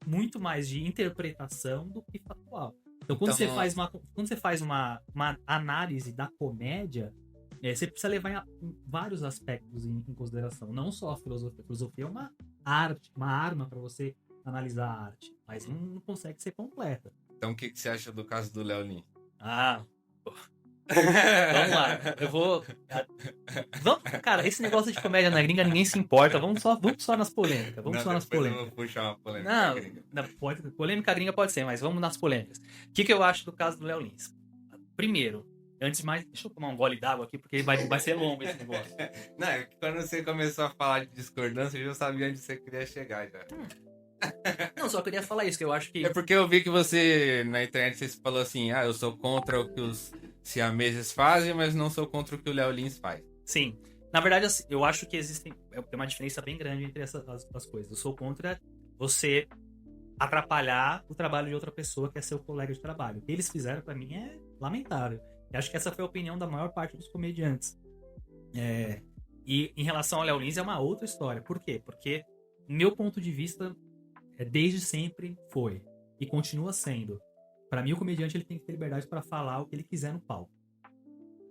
muito mais de interpretação do que factual. Então, quando você faz uma análise da comédia, você precisa levar vários aspectos em consideração. Não só a filosofia. A filosofia é uma arte, uma arma para você analisar a arte, mas não consegue ser completa. Então, o que você acha do caso do Léo Lins? Vamos lá, cara, esse negócio de comédia na gringa ninguém se importa. Vamos só nas polêmicas. Eu vou puxar uma polêmica gringa. Polêmica gringa pode ser, mas vamos nas polêmicas. O que eu acho do caso do Léo Lins? Primeiro, antes de mais, deixa eu tomar um gole d'água aqui, porque vai ser longo esse negócio. Não, quando você começou a falar de discordância, eu já sabia onde você queria chegar já. Não, só queria falar isso, que eu acho que... É porque eu vi que você, na internet, você falou assim, eu sou contra o que os siameses fazem, mas não sou contra o que o Léo Lins faz. Sim. Na verdade, assim, eu acho que tem uma diferença bem grande entre as coisas. Eu sou contra você atrapalhar o trabalho de outra pessoa que é seu colega de trabalho. O que eles fizeram, pra mim, é lamentável. Eu acho que essa foi a opinião da maior parte dos comediantes. E em relação ao Léo Lins, é uma outra história. Por quê? Porque, meu ponto de vista, desde sempre foi e continua sendo. Pra mim, o comediante ele tem que ter liberdade pra falar o que ele quiser no palco.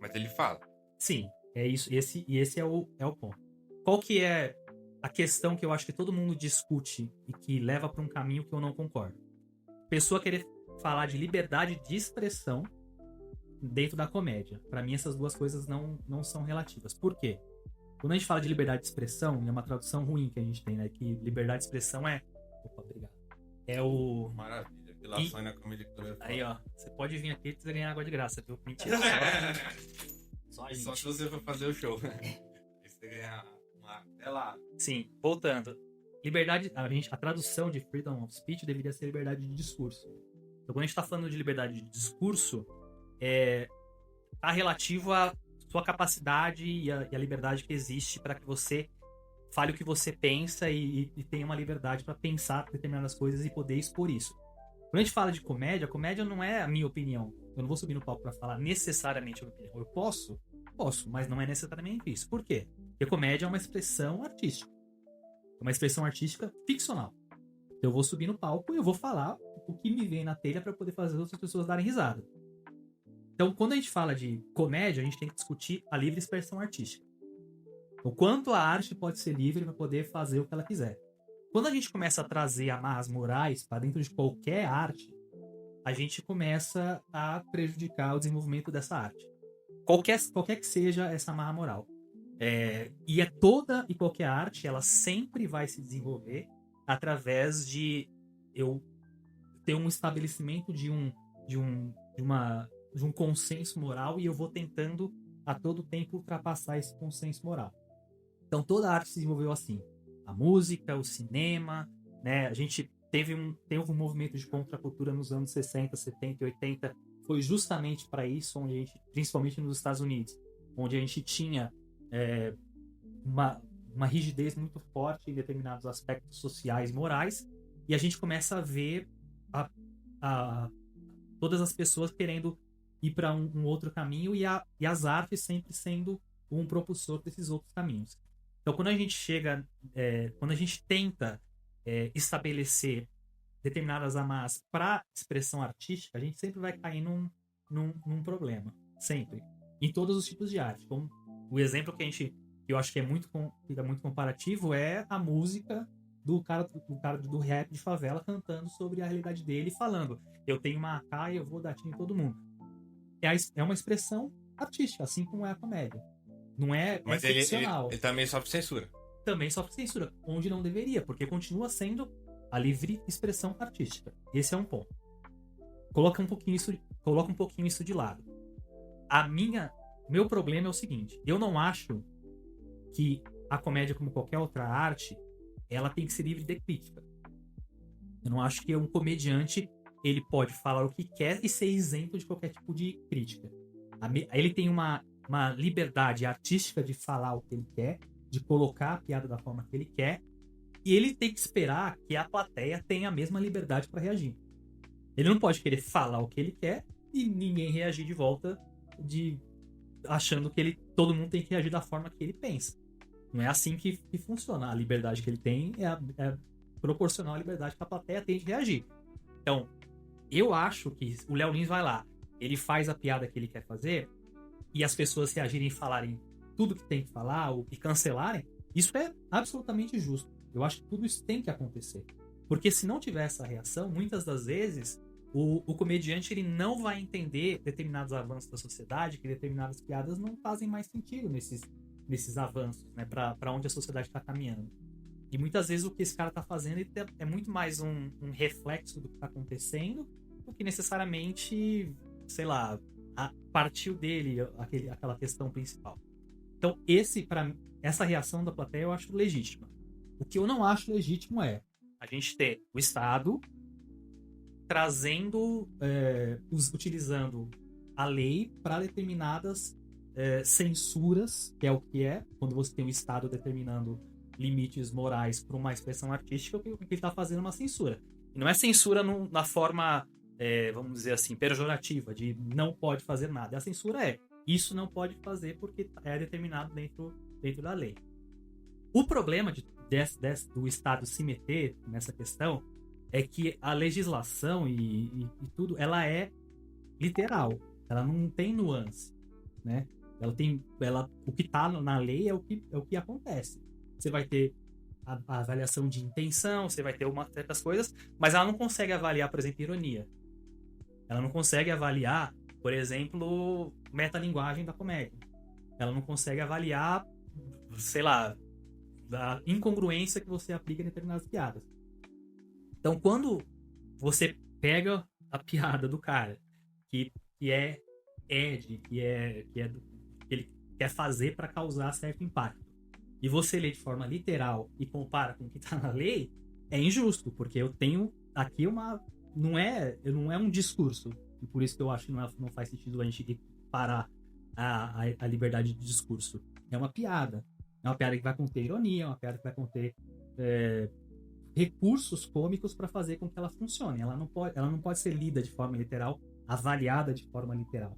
Mas ele fala. Sim, é isso. Esse é o ponto. Qual que é a questão que eu acho que todo mundo discute e que leva pra um caminho que eu não concordo? Pessoa querer falar de liberdade de expressão dentro da comédia. Pra mim, essas duas coisas não são relativas. Por quê? Quando a gente fala de liberdade de expressão, é uma tradução ruim que a gente tem, né? Que liberdade de expressão é... Opa, obrigado. É o... Maravilha. Depilação na Comedy Club é foda. Aí, ó. Você pode vir aqui e você ganhar água de graça, viu? Mentira. Só a gente. Só se você for fazer o show. Aí você ganha uma tela. Sim, voltando. Liberdade, a tradução de freedom of speech deveria ser liberdade de discurso. Então, quando a gente está falando de liberdade de discurso, tá relativo à sua capacidade e a liberdade que existe para que você fale o que você pensa e tenha uma liberdade para pensar determinadas coisas e poder expor isso. Quando a gente fala de comédia, a comédia não é a minha opinião. Eu não vou subir no palco para falar necessariamente a minha opinião. Eu posso, mas não é necessariamente isso. Por quê? Porque comédia é uma expressão artística. É uma expressão artística ficcional. Eu vou subir no palco e eu vou falar o que me vem na telha para poder fazer as outras pessoas darem risada. Então, quando a gente fala de comédia, a gente tem que discutir a livre expressão artística. O quanto a arte pode ser livre para poder fazer o que ela quiser. Quando a gente começa a trazer amarras morais para dentro de qualquer arte, a gente começa a prejudicar o desenvolvimento dessa arte. Qualquer que seja essa amarra moral. E toda e qualquer arte, ela sempre vai se desenvolver através de eu ter um estabelecimento de um consenso moral e eu vou tentando a todo tempo ultrapassar esse consenso moral. Então toda a arte se desenvolveu assim. A música, o cinema, né? A gente teve um movimento de contracultura nos anos 60, 70 e 80. Foi justamente para isso, onde a gente, principalmente nos Estados Unidos, onde a gente tinha uma rigidez muito forte em determinados aspectos sociais e morais, e a gente começa a ver todas as pessoas querendo ir para um outro caminho e as artes sempre sendo um propulsor desses outros caminhos. Então, quando a gente tenta estabelecer determinadas amarras para expressão artística, a gente sempre vai cair num problema, sempre, em todos os tipos de arte. Então, o exemplo que eu acho que fica muito comparativo é a música do cara do rap de favela cantando sobre a realidade dele, falando: eu tenho uma AK e eu vou dar tiro em todo mundo. É uma expressão artística, assim como é a comédia. Não é Mas ficcional. ele também sofre censura. Também sofre censura, onde não deveria, porque continua sendo a livre expressão artística. Esse é um ponto. Coloca um pouquinho isso de lado. Meu problema é o seguinte: eu não acho que a comédia, como qualquer outra arte, ela tem que ser livre de crítica. Eu não acho que um comediante ele pode falar o que quer e ser isento de qualquer tipo de crítica. Ele tem uma liberdade artística de falar o que ele quer, de colocar a piada da forma que ele quer, e ele tem que esperar que a plateia tenha a mesma liberdade para reagir. Ele não pode querer falar o que ele quer e ninguém reagir de volta achando que todo mundo tem que reagir da forma que ele pensa. Não é assim que funciona. A liberdade que ele tem é proporcional à liberdade que a plateia tem de reagir. Então, eu acho que o Léo Lins vai lá, ele faz a piada que ele quer fazer, e as pessoas reagirem e falarem tudo que tem que falar, ou e cancelarem, isso é absolutamente justo. Eu acho que tudo isso tem que acontecer. Porque se não tiver essa reação, muitas das vezes, o comediante ele não vai entender determinados avanços da sociedade, que determinadas piadas não fazem mais sentido nesses avanços, né, para onde a sociedade está caminhando. E muitas vezes o que esse cara está fazendo é muito mais um reflexo do que está acontecendo do que necessariamente, sei lá, partiu dele aquela questão principal. Então, essa reação da plateia eu acho legítima. O que eu não acho legítimo é a gente ter o Estado trazendo, utilizando a lei para determinadas censuras, que é quando você tem o Estado determinando limites morais para uma expressão artística, o que ele está fazendo é uma censura. E não é censura na forma, vamos dizer assim, pejorativa, de não pode fazer nada. A censura isso não pode fazer porque é determinado dentro da lei. O problema do Estado se meter nessa questão é que a legislação e tudo, ela é literal. Ela não tem nuance, né? O que está na lei é o que acontece. Você vai ter a avaliação de intenção, você vai ter certas coisas, mas ela não consegue avaliar, por exemplo, ironia. Ela não consegue avaliar, por exemplo, metalinguagem da comédia. Ela não consegue avaliar, sei lá, a incongruência que você aplica em determinadas piadas. Então, quando você pega a piada do cara, que é que ele quer fazer para causar certo impacto, e você lê de forma literal e compara com o que tá na lei, é injusto, porque eu tenho aqui não é um discurso, e por isso que eu acho que não faz sentido a gente parar a liberdade de discurso. É uma piada. É uma piada que vai conter ironia, é uma piada que vai conter recursos cômicos para fazer com que ela funcione. Ela não pode ser lida de forma literal, avaliada de forma literal.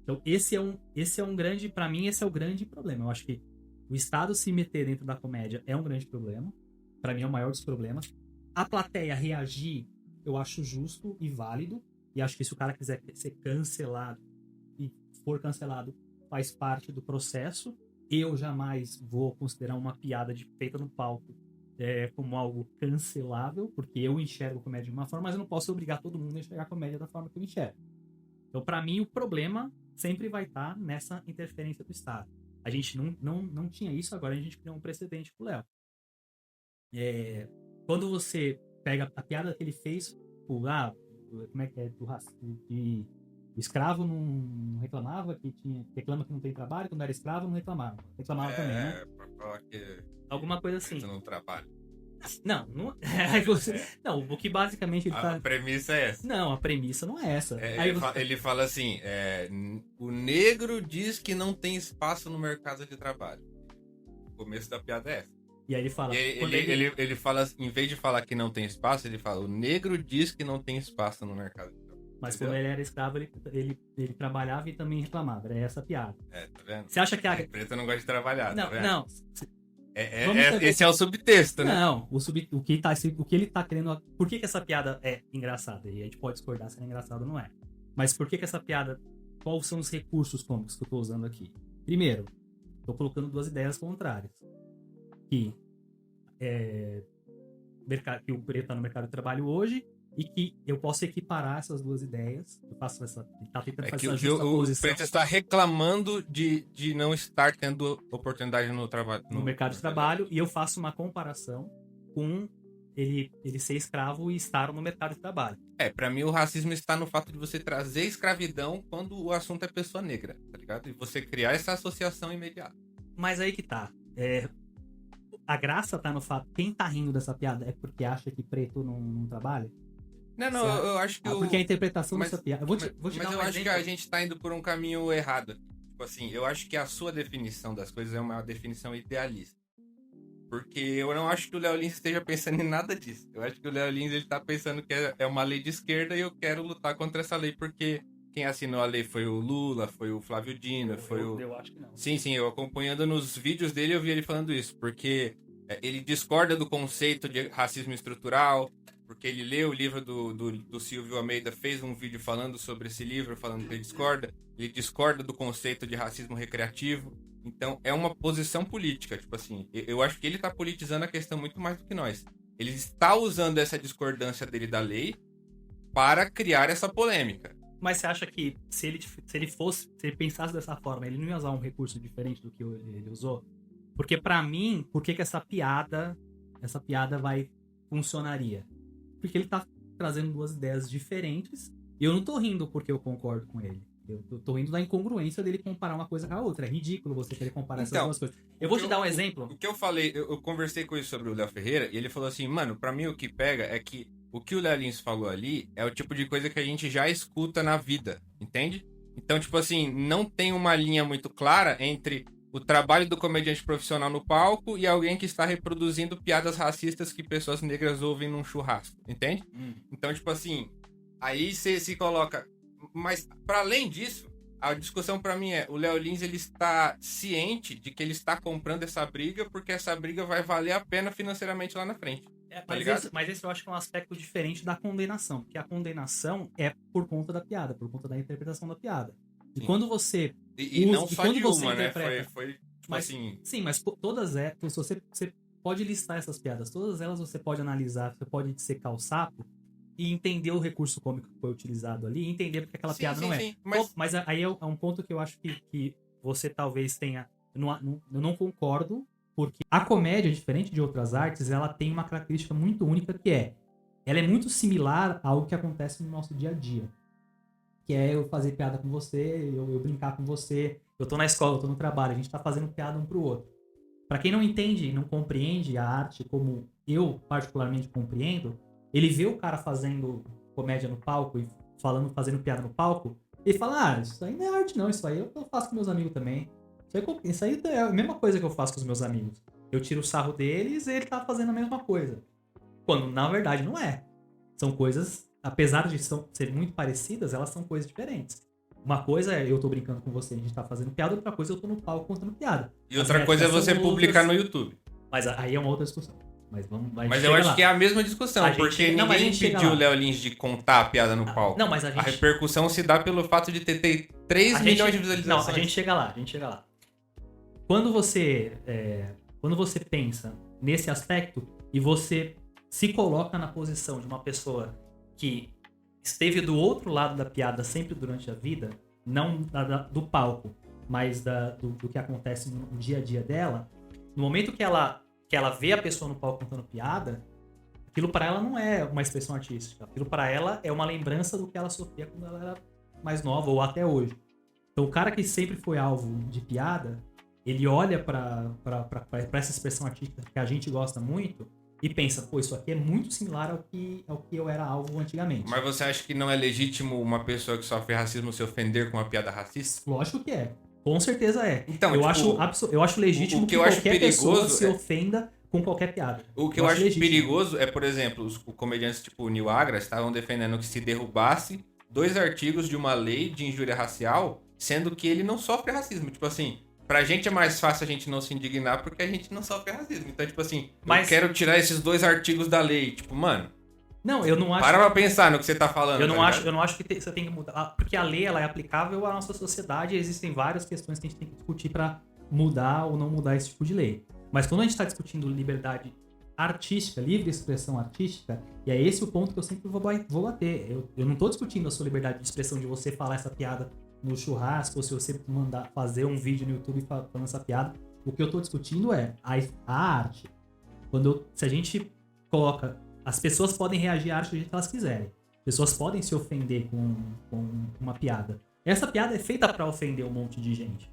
Então esse é um grande, para mim esse é o grande problema. Eu acho que o Estado se meter dentro da comédia é um grande problema. Para mim é o maior dos problemas. A plateia reagir, eu acho justo e válido. E acho que se o cara quiser ser cancelado e for cancelado, faz parte do processo. Eu jamais vou considerar uma piada feita no palco como algo cancelável, porque eu enxergo comédia de uma forma, mas eu não posso obrigar todo mundo a enxergar a comédia da forma que eu enxergo. Então, para mim, o problema sempre vai estar nessa interferência do Estado. A gente não tinha isso, agora a gente criou um precedente pro Léo. Quando você pega a piada que ele fez, como é que é, o escravo não reclamava, reclama que não tem trabalho, quando era escravo não reclamava também, né? Pra falar que Alguma coisa assim. não trabalha. Não, não, o que basicamente ele tá... A premissa é essa. Não, a premissa não é essa. Ele fala assim, o negro diz que não tem espaço no mercado de trabalho. O começo da piada é essa. E aí ele fala... Ele fala, em vez de falar que não tem espaço, ele fala, o negro diz que não tem espaço no mercado de trabalho. Mas quando ele era escravo, ele trabalhava e também reclamava. Era essa a piada. Tá vendo? Você acha que a... Preto não gosta de trabalhar, não, tá vendo? não. Esse é o subtexto, né? Não, o que ele tá querendo... Por que essa piada é engraçada? E a gente pode discordar se é engraçada ou não é. Mas por que essa piada... Quais são os recursos cômicos que eu tô usando aqui? Primeiro, tô colocando duas ideias contrárias. Que o preto tá no mercado de trabalho hoje e que eu posso equiparar essas duas ideias. Eu faço essa... Ele tá tentando fazer essa justaposição. O preto está reclamando de não estar tendo oportunidade no trabalho. No mercado de trabalho, e eu faço uma comparação com ele ser escravo e estar no mercado de trabalho. Pra mim o racismo está no fato de você trazer escravidão quando o assunto é pessoa negra, tá ligado? E você criar essa associação imediata. Mas aí que tá. A graça tá no fato... Quem tá rindo dessa piada é porque acha que preto não trabalha? Não, eu acho que... Porque a interpretação dessa piada... Vou te dar um eu acho exemplo. que a gente tá indo por um caminho errado. Tipo assim, eu acho que a sua definição das coisas é uma definição idealista. Porque eu não acho que o Léo Lins esteja pensando em nada disso. Eu acho que o Léo Lins, ele tá pensando que é uma lei de esquerda e eu quero lutar contra essa lei porque quem assinou a lei foi o Lula, foi o Flávio Dino, Eu acho que não. Sim, eu acompanhando nos vídeos dele eu vi ele falando isso, porque ele discorda do conceito de racismo estrutural, porque ele leu o livro do Silvio Almeida, fez um vídeo falando sobre esse livro, falando que ele discorda do conceito de racismo recreativo. Então é uma posição política, tipo assim, eu acho que ele tá politizando a questão muito mais do que nós. Ele está usando essa discordância dele da lei para criar essa polêmica. Mas você acha que se ele pensasse dessa forma, ele não ia usar um recurso diferente do que ele usou? Porque pra mim, por que essa piada funcionaria? Porque ele tá trazendo duas ideias diferentes e eu não tô rindo porque eu concordo com ele. Eu tô rindo da incongruência dele comparar uma coisa com a outra. É ridículo você querer comparar essas duas coisas. Eu vou te dar um exemplo. O que eu falei, eu conversei com isso sobre o Léo Ferreira e ele falou assim, mano, pra mim o que pega é que o que o Léo Lins falou ali é o tipo de coisa que a gente já escuta na vida, entende? Então, tipo assim, não tem uma linha muito clara entre o trabalho do comediante profissional no palco e alguém que está reproduzindo piadas racistas que pessoas negras ouvem num churrasco, entende? Então, tipo assim, aí você se coloca... Mas, para além disso, a discussão para mim o Léo Lins, ele está ciente de que ele está comprando essa briga porque essa briga vai valer a pena financeiramente lá na frente. Mas esse eu acho que é um aspecto diferente da condenação, porque a condenação é por conta da piada, por conta da interpretação da piada. E Sim. Quando você... E não só de uma, né? Foi tipo assim... Sim, mas todas você pode listar essas piadas, todas elas você pode analisar, você pode dissecar o sapo e entender o recurso cômico que foi utilizado ali e entender porque aquela piada não é. Sim, mas aí é um ponto que eu acho que você talvez tenha... Eu não concordo, porque a comédia, diferente de outras artes, ela tem uma característica muito única que é ela é muito similar ao que acontece no nosso dia a dia. Que é eu fazer piada com você, eu brincar com você, eu tô na escola, eu tô no trabalho, a gente tá fazendo piada um pro outro. Pra quem não entende e não compreende a arte como eu particularmente compreendo, ele vê o cara fazendo comédia no palco e fazendo piada no palco, ele fala, isso aí não é arte não, isso aí eu faço com meus amigos também. Isso aí é a mesma coisa que eu faço com os meus amigos. Eu tiro o sarro deles e ele tá fazendo a mesma coisa. Quando, na verdade, não é. São coisas, apesar de serem muito parecidas, elas são coisas diferentes. Uma coisa é eu tô brincando com você, a gente tá fazendo piada, outra coisa é eu tô no palco contando piada. E outra coisa é você publicar no YouTube. Mas aí é uma outra discussão. Mas eu acho que é a mesma discussão, porque ninguém pediu o Léo Lins de contar a piada no palco. Não, mas a repercussão se dá pelo fato de ter 3 milhões de visualizações. Não, a gente chega lá. Quando você pensa nesse aspecto e você se coloca na posição de uma pessoa que esteve do outro lado da piada sempre durante a vida, não do palco, mas do que acontece no dia a dia dela, no momento que ela vê a pessoa no palco contando piada, aquilo para ela não é uma expressão artística, aquilo para ela é uma lembrança do que ela sofria quando ela era mais nova ou até hoje. Então o cara que sempre foi alvo de piada, ele olha para essa expressão artística que a gente gosta muito e pensa, pô, isso aqui é muito similar ao que eu era alvo antigamente. Mas você acha que não é legítimo uma pessoa que sofre racismo se ofender com uma piada racista? Lógico que é. Com certeza é. Então, eu acho legítimo que qualquer pessoa se ofenda com qualquer piada. O que eu acho perigoso é, por exemplo, os comediantes tipo o Nil Agra estavam defendendo que se derrubasse 2 artigos de uma lei de injúria racial, sendo que ele não sofre racismo. Tipo assim, pra gente é mais fácil a gente não se indignar porque a gente não sofre racismo. Então, tipo assim, eu quero tirar esses 2 artigos da lei. Tipo, mano... Não, eu não acho... Para pra pensar no que você tá falando. Eu não acho que você tem que mudar. Porque a lei ela é aplicável à nossa sociedade e existem várias questões que a gente tem que discutir pra mudar ou não mudar esse tipo de lei. Mas quando a gente tá discutindo liberdade artística, livre expressão artística, e é esse o ponto que eu sempre vou bater. Eu não tô discutindo a sua liberdade de expressão de você falar essa piada no churrasco, ou se você mandar fazer um vídeo no YouTube falando essa piada. O que eu tô discutindo é a arte. Se a gente coloca... As pessoas podem reagir à arte do jeito que elas quiserem. As pessoas podem se ofender com uma piada. Essa piada é feita pra ofender um monte de gente.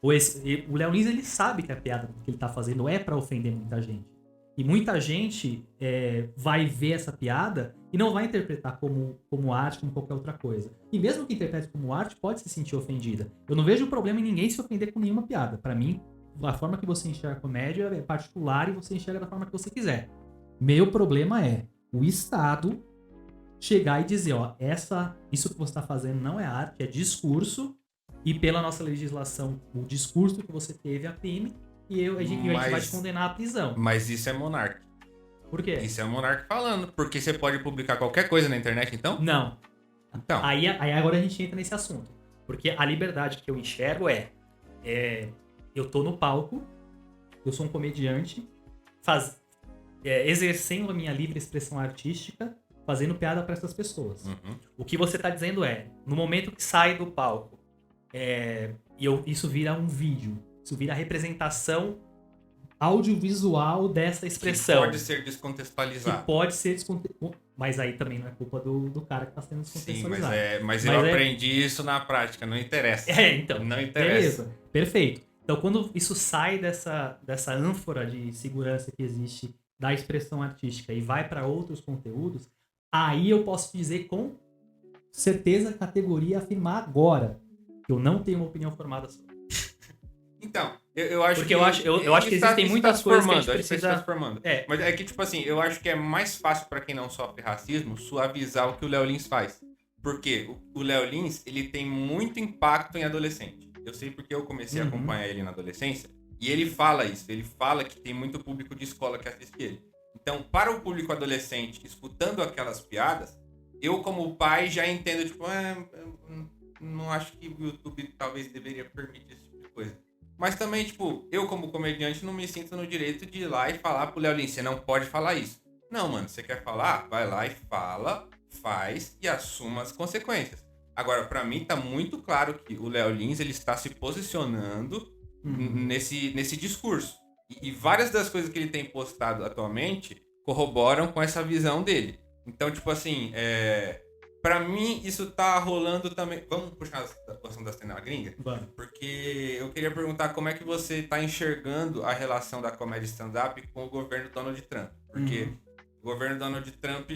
O Léo Lins, ele sabe que a piada que ele tá fazendo é pra ofender muita gente. E muita gente vai ver essa piada e não vai interpretar como arte, como qualquer outra coisa. E mesmo que interprete como arte, pode se sentir ofendida. Eu não vejo problema em ninguém se ofender com nenhuma piada. Pra mim, a forma que você enxerga a comédia é particular e você enxerga da forma que você quiser. Meu problema é o Estado chegar e dizer, isso que você está fazendo não é arte, é discurso, e pela nossa legislação, o discurso que você teve é crime, e a gente vai te condenar à prisão. Mas isso é monarca. Por quê? Isso é monarca falando, porque você pode publicar qualquer coisa na internet, então? Não. Então. Aí agora a gente entra nesse assunto. Porque a liberdade que eu enxergo eu tô no palco, eu sou um comediante, exercendo a minha livre expressão artística, fazendo piada para essas pessoas. Uhum. O que você tá dizendo no momento que sai do palco, isso vira um vídeo, isso vira a representação audiovisual dessa expressão. Que pode ser descontextualizado. Mas aí também não é culpa do cara que tá sendo descontextualizado. Sim, mas eu aprendi isso na prática, não interessa. Então. Não interessa. Beleza, perfeito. Então quando isso sai dessa ânfora de segurança que existe da expressão artística e vai para outros conteúdos, aí eu posso dizer com certeza, categoria, afirmar agora que eu não tenho uma opinião formada sobre. Então, eu acho porque eu acho que existem muitas coisas que a gente precisa... Mas é que, tipo assim, eu acho que é mais fácil para quem não sofre racismo suavizar o que o Léo Lins faz. Porque o Léo Lins, ele tem muito impacto em adolescente. Eu sei porque eu comecei a acompanhar ele na adolescência. E ele fala isso, ele fala que tem muito público de escola que assiste ele. Então, para o público adolescente, escutando aquelas piadas, eu como pai já entendo, tipo, não acho que o YouTube talvez deveria permitir esse tipo de coisa. Mas também, tipo, eu como comediante não me sinto no direito de ir lá e falar pro Léo Lins, você não pode falar isso. Não, mano, você quer falar? Vai lá e fala, faz e assuma as consequências. Agora, pra mim tá muito claro que o Léo Lins, ele está se posicionando nesse discurso. E várias das coisas que ele tem postado atualmente corroboram com essa visão dele. Então, tipo assim, pra mim isso tá rolando também. Vamos puxar a situação da cena gringa? Vamos. Porque eu queria perguntar como é que você tá enxergando a relação da comédia stand-up com o governo Donald Trump. Porque o governo Donald Trump,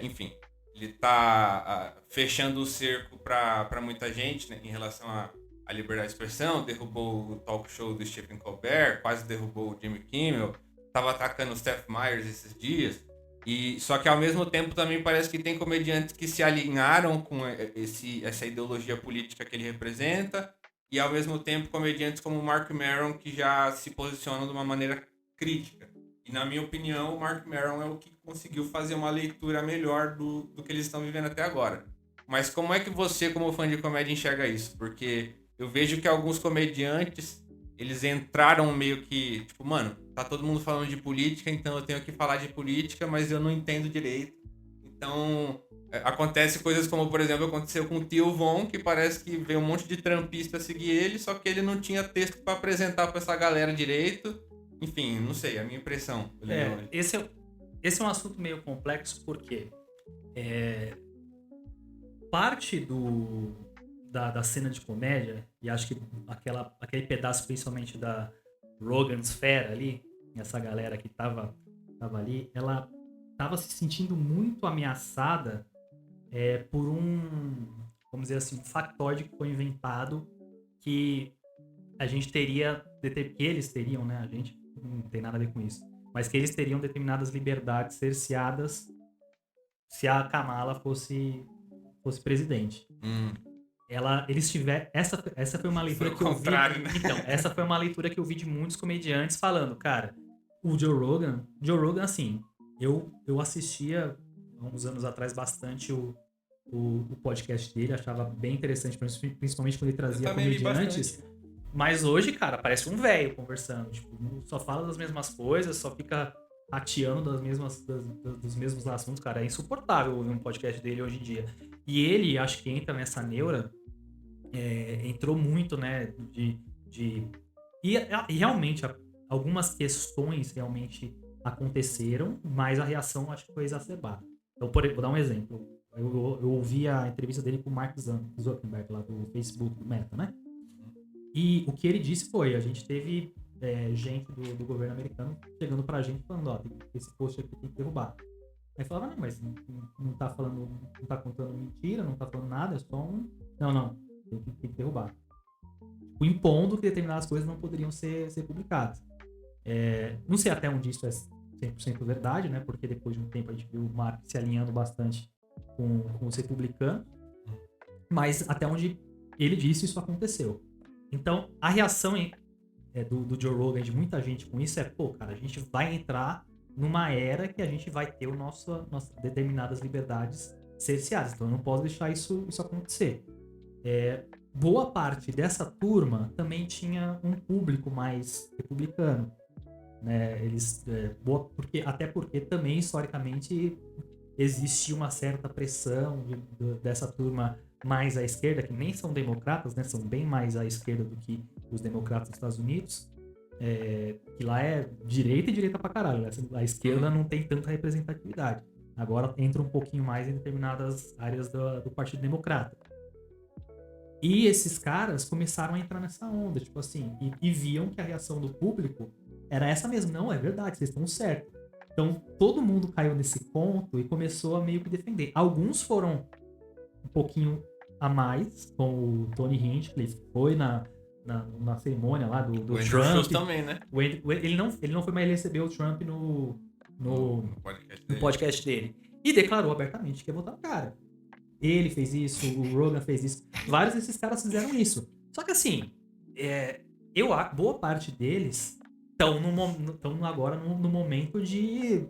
enfim, ele tá fechando o cerco pra muita gente, né, em relação à liberdade de expressão, derrubou o talk show do Stephen Colbert, quase derrubou o Jimmy Kimmel, tava atacando o Seth Meyers esses dias. E só que ao mesmo tempo também parece que tem comediantes que se alinharam com essa ideologia política que ele representa, e ao mesmo tempo comediantes como o Mark Maron que já se posicionam de uma maneira crítica. E na minha opinião, o Mark Maron é o que conseguiu fazer uma leitura melhor do que eles estão vivendo até agora. Mas como é que você, como fã de comédia, enxerga isso? Porque eu vejo que alguns comediantes, eles entraram meio que, tipo, mano, tá todo mundo falando de política, então eu tenho que falar de política, mas eu não entendo direito. Então, acontece coisas como, por exemplo, aconteceu com o Theo Von, que parece que veio um monte de trumpista seguir ele, só que ele não tinha texto pra apresentar pra essa galera direito. Enfim, não sei, a minha impressão. Esse é um assunto meio complexo, porque parte da cena de comédia, e acho que aquele pedaço principalmente da Rogan Sphere ali, essa galera que tava ali, ela tava se sentindo muito ameaçada por vamos dizer assim, um factoide que foi inventado que a gente teria, que eles teriam, né, a gente não tem nada a ver com isso, mas que eles teriam determinadas liberdades cerceadas se a Kamala fosse presidente. Eles tiveram. Essa foi uma leitura que eu vi. Né? Então, essa foi uma leitura que eu vi de muitos comediantes falando, cara, o Joe Rogan, assim, eu assistia há uns anos atrás bastante o podcast dele, achava bem interessante, principalmente quando ele trazia comediantes. Mas hoje, cara, parece um velho conversando, tipo, só fala das mesmas coisas, só fica rateando dos mesmos assuntos, cara, é insuportável ouvir um podcast dele hoje em dia. E ele, acho que entra nessa neura, entrou muito, né, e realmente, algumas questões realmente aconteceram, mas a reação acho que foi exacerbada. Então, vou dar um exemplo. Eu ouvi a entrevista dele com o Mark Zuckerberg, lá do Facebook, do Meta, né? E o que ele disse foi, a gente teve gente do governo americano chegando pra gente falando, ó, esse post aqui tem que derrubar. Aí falava, não, mas não tá falando, não tá contando mentira, não tá falando nada, é só um... Não, tem que derrubar. Impondo que determinadas coisas não poderiam ser publicadas. Não sei até onde isso é 100% verdade, né? Porque depois de um tempo a gente viu o Mark se alinhando bastante com os republicanos. Mas até onde ele disse, isso aconteceu. Então, a reação do Joe Rogan, de muita gente com isso, pô, cara, a gente vai entrar numa era que a gente vai ter nossas determinadas liberdades cerceadas. Então, eu não posso deixar isso acontecer. Boa parte dessa turma também tinha um público mais republicano, né? Até porque também, historicamente, existe uma certa pressão dessa turma mais à esquerda, que nem são democratas, né? São bem mais à esquerda do que os democratas dos Estados Unidos, que lá é direita e direita pra caralho, né? A esquerda não tem tanta representatividade. Agora entra um pouquinho mais em determinadas áreas do Partido Democrata. E esses caras começaram a entrar nessa onda, tipo assim, e viam que a reação do público era essa mesmo. Não, é verdade, vocês estão certos. Então, todo mundo caiu nesse conto e começou a meio que defender. Alguns foram um pouquinho a mais, como o Tony Hinchcliffe, que foi na cerimônia lá do o Trump. Andrew Schultz também, né? Ele não foi, mas ele recebeu o Trump no podcast dele. E declarou abertamente que ia votar no cara. Ele fez isso, o Rogan fez isso. Vários desses caras fizeram isso. Só que assim, boa parte deles estão agora no momento de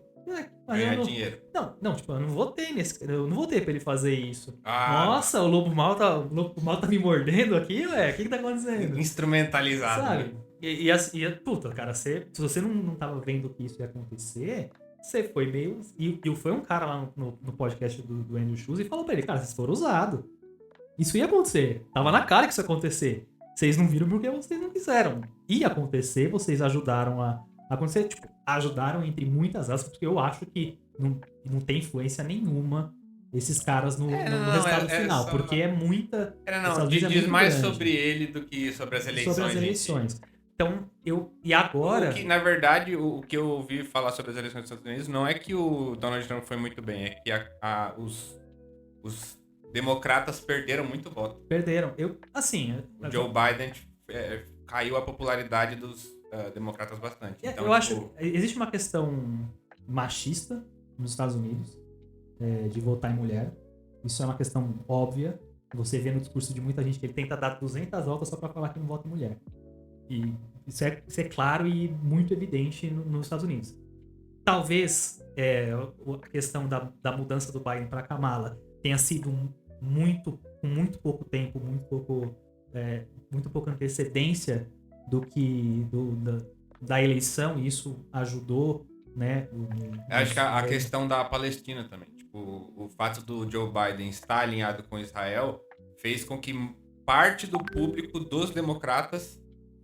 ganhar dinheiro. Não, tipo, eu não votei pra ele fazer isso. Ah, nossa, o lobo mal tá me mordendo aqui, ué, o que tá acontecendo? Instrumentalizado. Sabe? Né? Puta, cara, se você não tava vendo que isso ia acontecer, você foi meio... E foi um cara lá no podcast do Andrew Schultz e falou pra ele, cara, vocês foram usados. Isso ia acontecer. Tava na cara que isso ia acontecer. Vocês não viram porque vocês não quiseram. Ia acontecer, vocês ajudaram a acontecer. Tipo, ajudaram entre muitas aspas, porque eu acho que não tem influência nenhuma esses caras no não, resultado é final, só- porque é muita... os Estados Unidos é diz muito mais grande sobre ele do que sobre as eleições. sobre as em si. eleições. Então, e agora... O que, na verdade, o que eu ouvi falar sobre as eleições dos Estados Unidos não é que o Donald Trump foi muito bem, é que os democratas perderam muito voto. Perderam. Assim... O Joe Biden caiu a popularidade dos democratas bastante. Então, eu acho... Existe uma questão machista nos Estados Unidos, de votar em mulher. Isso é uma questão óbvia. Você vê no discurso de muita gente que ele tenta dar 200 voltas só pra falar que não vota em mulher. E isso é claro e muito evidente nos Estados Unidos. Talvez a questão da mudança do Biden para Kamala tenha sido com muito pouco tempo, muito pouca antecedência da eleição, e isso ajudou, né? Acho que a questão da Palestina também. Tipo, o fato do Joe Biden estar alinhado com Israel fez com que parte do público dos democratas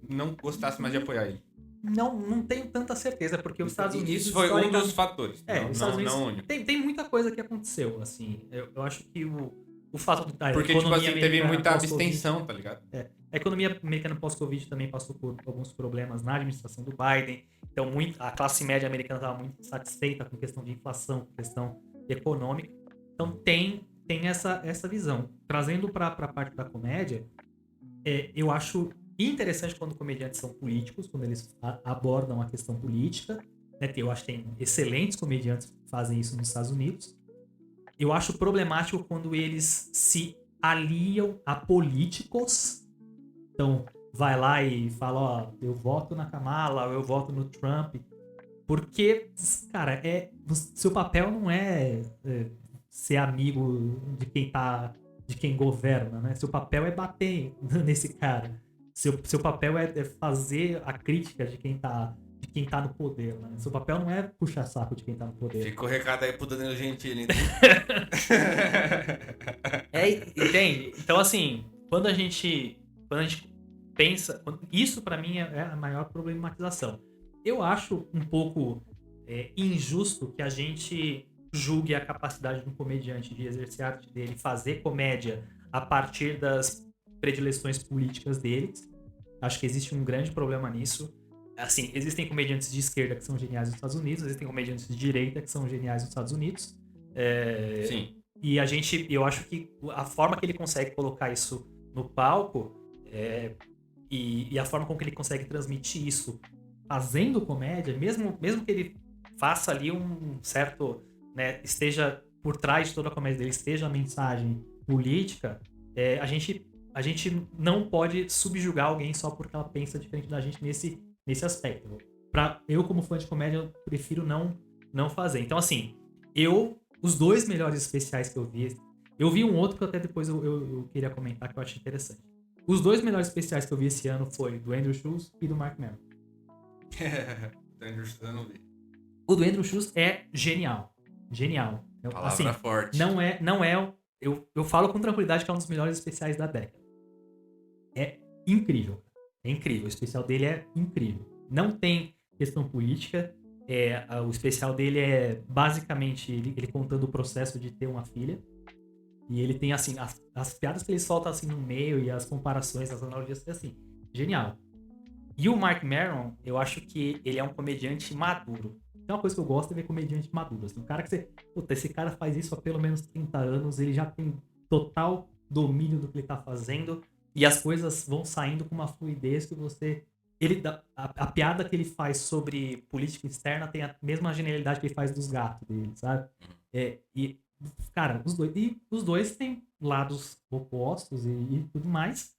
não gostasse mais de apoiar ele. Não tenho tanta certeza, porque os Estados Unidos... Isso foi um dos fatores, os Estados Unidos não único. Tem muita coisa que aconteceu, assim. Eu acho que o fato da porque, economia tipo assim, teve americana muita pós-Covid- abstenção, tá ligado? A economia americana pós-Covid também passou por alguns problemas na administração do Biden. Então, a classe média americana estava muito insatisfeita com questão de inflação, com questão econômica. Então, tem essa visão. Trazendo para a parte da comédia, eu acho interessante quando comediantes são políticos, quando eles abordam a questão política. Né? Eu acho que tem excelentes comediantes que fazem isso nos Estados Unidos. Eu acho problemático quando eles se aliam a políticos. Então, vai lá e fala, ó, eu voto na Kamala, ou eu voto no Trump. Porque, cara, seu papel não é ser amigo de quem governa, né? Seu papel é bater nesse cara. Seu papel é fazer a crítica de quem tá no poder, né? Seu papel não é puxar saco de quem tá no poder. Fica o recado aí pro Danilo Gentili. Então. Entende? Então, assim, quando a gente pensa... Isso, pra mim, é a maior problematização. Eu acho um pouco injusto que a gente julgue a capacidade de um comediante de exercer a arte dele, fazer comédia a partir das predileções políticas deles. Acho que existe um grande problema nisso. Assim, existem comediantes de esquerda que são geniais nos Estados Unidos, existem comediantes de direita que são geniais nos Estados Unidos. Sim. E eu acho que a forma que ele consegue colocar isso no palco e a forma com que ele consegue transmitir isso fazendo comédia, mesmo que ele faça ali um certo, né, esteja por trás de toda a comédia dele, esteja a mensagem política, a gente não pode subjugar alguém só porque ela pensa diferente da gente nesse aspecto. Eu, como fã de comédia, eu prefiro não fazer. Então, assim, os dois melhores especiais que eu vi um outro que até depois eu queria comentar, que eu achei interessante. Os dois melhores especiais que eu vi esse ano foi do Andrew Schulz e do Mark Maron. Do Andrew Schulz eu não vi. O do Andrew Schulz é genial. Genial. Palavra assim, forte. Não é eu falo com tranquilidade que é um dos melhores especiais da década. É incrível. É incrível. O especial dele é incrível. Não tem questão política. O especial dele é basicamente ele contando o processo de ter uma filha. E ele tem, assim, as piadas que ele solta assim no meio e as comparações, as analogias, assim, genial. E o Mark Maron, eu acho que ele é um comediante maduro. Tem uma coisa que eu gosto é ver comediante maduro. Assim, um cara que esse cara faz isso há pelo menos 30 anos, ele já tem total domínio do que ele tá fazendo e as coisas vão saindo com uma fluidez que a piada que ele faz sobre política externa tem a mesma genialidade que ele faz dos gatos dele, sabe? Cara, os dois têm lados opostos e tudo mais.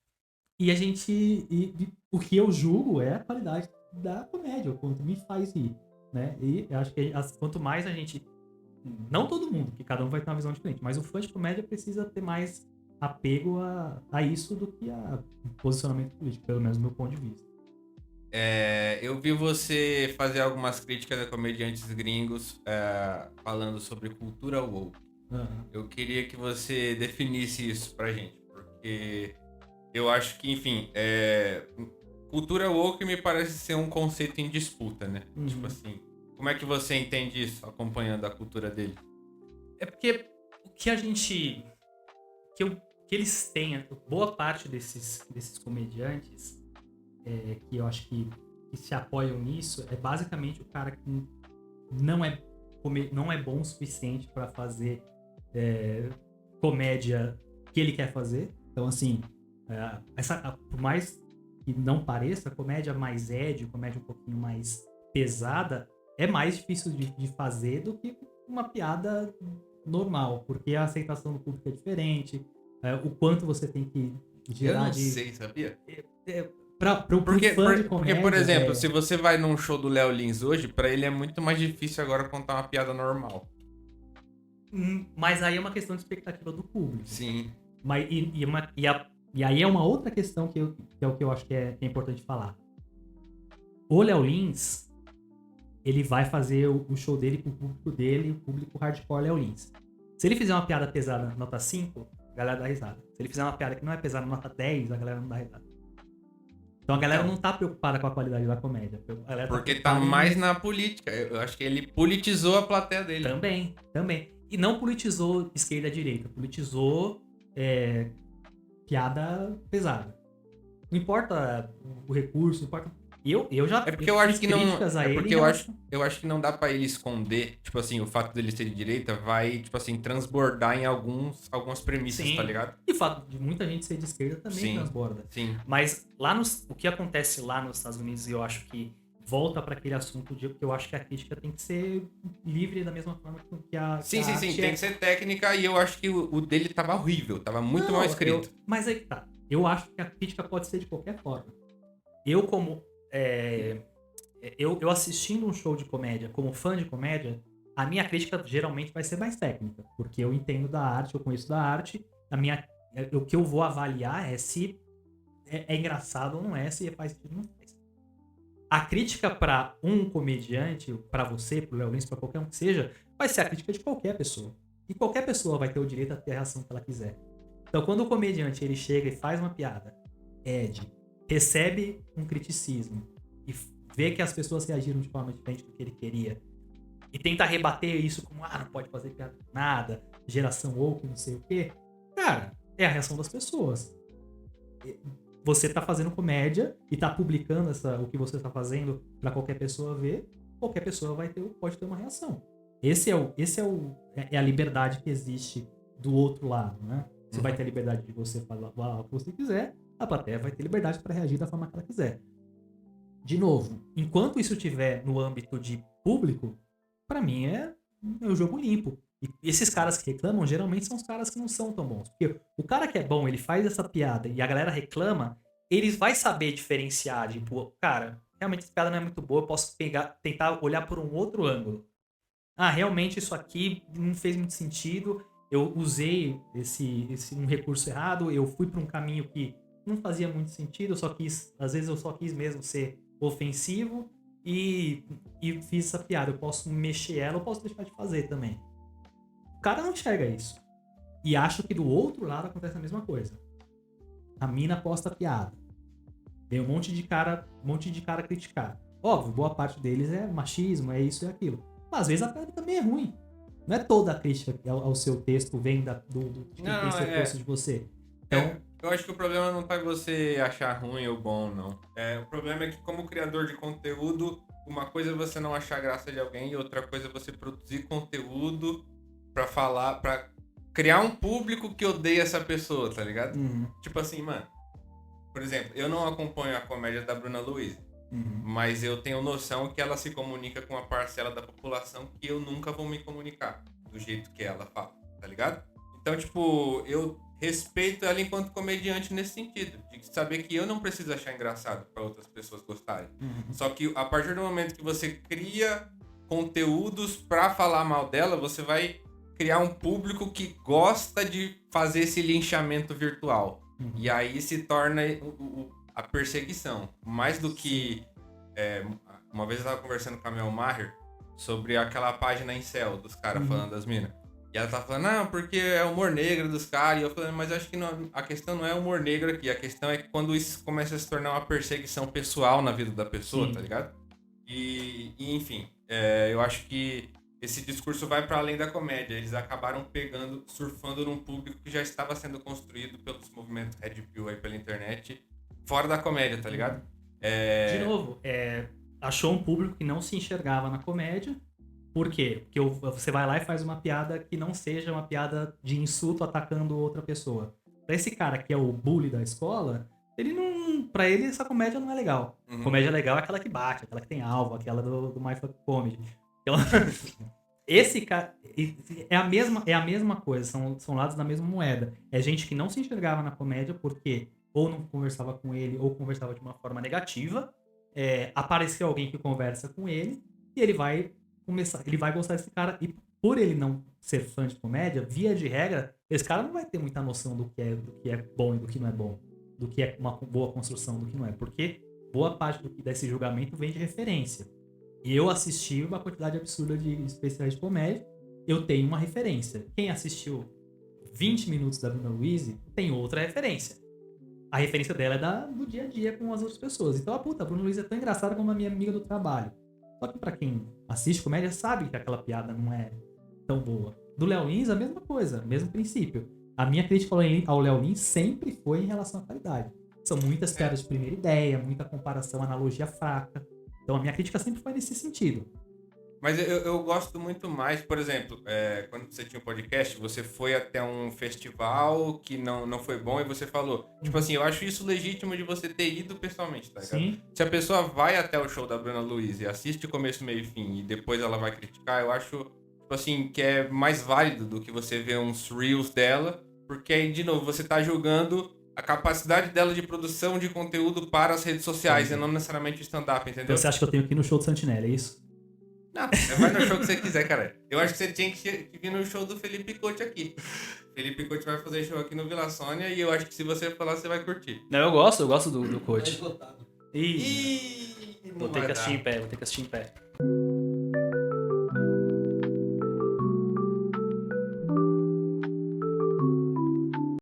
E a gente... o que eu julgo é a qualidade da comédia, o quanto me faz rir, né? E eu acho que quanto mais a gente... Não todo mundo, que cada um vai ter uma visão diferente, mas o fã de comédia precisa ter mais apego a isso do que a posicionamento político, pelo menos do meu ponto de vista. Eu vi você fazer algumas críticas a comediantes gringos falando sobre cultura woke. Uhum. Eu queria que você definisse isso pra gente, porque eu acho que, enfim, cultura woke me parece ser um conceito em disputa, né? Uhum. Tipo assim, Como é que você entende isso, acompanhando a cultura dele? É porque o que a gente... que eles têm, boa parte desses comediantes, que eu acho que se apoiam nisso, é basicamente o cara que não é bom o suficiente para fazer comédia que ele quer fazer. Então, assim, por mais que não pareça, a comédia mais comédia um pouquinho mais pesada, é mais difícil de fazer do que uma piada normal, porque a aceitação do público é diferente, o quanto você tem que Eu não sei, sabia? Porque, Porque, por exemplo, se você vai num show do Léo Lins hoje, pra ele é muito mais difícil agora contar uma piada normal. Mas aí é uma questão de expectativa do público. Sim. E aí é uma outra questão que é o que eu acho que é importante falar. O Léo Lins, ele vai fazer o show dele pro público dele, o público hardcore Léo Lins. Se ele fizer uma piada pesada nota 5, a galera dá risada. Se ele fizer uma piada que não é pesada nota 10, a galera não dá risada. Então a galera não tá preocupada com a qualidade da comédia. Porque tá mais na política. Eu acho que ele politizou a plateia dele. Também. E não politizou esquerda-direita. Politizou piada pesada. Não importa o recurso, não importa... Eu já... É porque eu acho que não... É porque eu acho que não dá pra ele esconder, tipo assim, o fato dele ser de direita vai, tipo assim, transbordar em algumas premissas, Sim. Tá ligado? E o fato de muita gente ser de esquerda também transborda. Sim. Mas o que acontece lá nos Estados Unidos, eu acho que volta para aquele assunto de que eu acho que a crítica tem que ser livre da mesma forma que a Sim, que a tem arte que ser técnica e eu acho que o dele tava horrível, tava muito mal escrito. Mas aí que tá. Eu acho que a crítica pode ser de qualquer forma. Eu eu assistindo um show de comédia, como fã de comédia, a minha crítica geralmente vai ser mais técnica, porque eu entendo da arte, eu conheço da arte, o que eu vou avaliar é se é engraçado ou não é, se faz sentido ou não faz. A crítica para um comediante, para você, pro Léo Lins, para qualquer um que seja, vai ser a crítica de qualquer pessoa. E qualquer pessoa vai ter o direito a ter a reação que ela quiser. Então, quando o comediante ele chega e faz uma piada, recebe um criticismo e vê que as pessoas reagiram de forma diferente do que ele queria e tenta rebater isso como, não pode fazer piada com nada, geração woke, não sei o quê, cara, é a reação das pessoas. Você tá fazendo comédia e tá publicando o que você tá fazendo pra qualquer pessoa ver, qualquer pessoa pode ter uma reação. Esse é a liberdade que existe do outro lado, né? Você vai ter a liberdade de você falar o que você quiser, a plateia vai ter liberdade para reagir da forma que ela quiser. De novo, enquanto isso estiver no âmbito de público, para mim é o jogo limpo. E esses caras que reclamam, geralmente são os caras que não são tão bons. Porque o cara que é bom, ele faz essa piada e a galera reclama, eles vai saber diferenciar, tipo, cara, realmente essa piada não é muito boa, eu posso tentar olhar por um outro ângulo. Realmente isso aqui não fez muito sentido, eu usei um recurso errado, eu fui para um caminho que não fazia muito sentido, às vezes eu só quis mesmo ser ofensivo e fiz essa piada. Eu posso mexer ela, eu posso deixar de fazer também. O cara não enxerga isso. E acho que do outro lado acontece a mesma coisa. A mina posta piada. Vem um monte de cara criticar. Óbvio, boa parte deles é machismo, é isso e aquilo. Mas às vezes a piada também é ruim. Não é toda a crítica ao seu texto vem de quem pensa o texto de você. Então, eu acho que o problema não tá em você achar ruim ou bom, não. O problema é que, como criador de conteúdo, uma coisa é você não achar graça de alguém e outra coisa é você produzir conteúdo pra criar um público que odeia essa pessoa, tá ligado? Tipo assim, mano, por exemplo, eu não acompanho a comédia da Bruna Luiz, mas eu tenho noção que ela se comunica com uma parcela da população que eu nunca vou me comunicar do jeito que ela fala, tá ligado? Então, tipo, eu respeito ela enquanto comediante nesse sentido, de saber que eu não preciso achar engraçado para outras pessoas gostarem. Só que a partir do momento que você cria conteúdos para falar mal dela, você vai criar um público que gosta de fazer esse linchamento virtual. E aí se torna a perseguição. Mais do que... uma vez eu tava conversando com a Mel Maher sobre aquela página Incel dos caras falando das minas. E ela tá falando, porque é humor negro dos caras. E eu falando, mas acho que a questão não é humor negro aqui. A questão é que quando isso começa a se tornar uma perseguição pessoal na vida da pessoa, tá ligado? Enfim, eu acho que esse discurso vai para além da comédia. Eles acabaram surfando num público que já estava sendo construído pelos movimentos Red Pill aí pela internet, fora da comédia, tá ligado? De novo, achou um público que não se enxergava na comédia. Por quê? Porque você vai lá e faz uma piada que não seja uma piada de insulto atacando outra pessoa. Pra esse cara que é o bully da escola, pra ele essa comédia não é legal. Uhum. Comédia legal é aquela que bate, aquela que tem alvo, aquela do My Fuck Comedy. Então, esse cara é a mesma coisa, são lados da mesma moeda. É gente que não se enxergava na comédia porque ou não conversava com ele ou conversava de uma forma negativa. Apareceu alguém que conversa com ele e ele vai gostar desse cara. E por ele não ser fã de comédia, via de regra, esse cara não vai ter muita noção do que é bom e do que não é bom, do que é uma boa construção, do que não é, porque boa parte desse julgamento vem de referência. E eu assisti uma quantidade absurda de especiais de comédia, eu tenho uma referência. Quem assistiu 20 minutos da Bruna Luise tem outra referência. A referência dela é do dia a dia com as outras pessoas. Então, a Bruna Luise é tão engraçada como a minha amiga do trabalho. Só que pra quem assiste comédia sabe que aquela piada não é tão boa. Do Léo Lins, a mesma coisa, mesmo princípio. A minha crítica ao Léo Lins sempre foi em relação à qualidade. São muitas piadas de primeira ideia, muita comparação, analogia fraca. Então a minha crítica sempre foi nesse sentido. Mas eu gosto muito mais, por exemplo, quando você tinha um podcast, você foi até um festival que não foi bom e você falou. Tipo assim, eu acho isso legítimo de você ter ido pessoalmente, tá ligado? Sim. Se a pessoa vai até o show da Bruna Luise e assiste começo, meio e fim e depois ela vai criticar, eu acho, tipo assim, que é mais válido do que você ver uns reels dela, porque aí, de novo, você tá julgando a capacidade dela de produção de conteúdo para as redes sociais e não necessariamente o stand-up, entendeu? Então você acha que eu tenho que ir no show do Santinelli, é isso? Não, você vai no show que você quiser, cara. Eu acho que você tinha que vir no show do Felipe Couto aqui. Felipe Couto vai fazer show aqui no Vila Sônia e eu acho que se você for lá, você vai curtir. Não, eu gosto do Tá coach. esgotado. Vou ter que assistir em pé.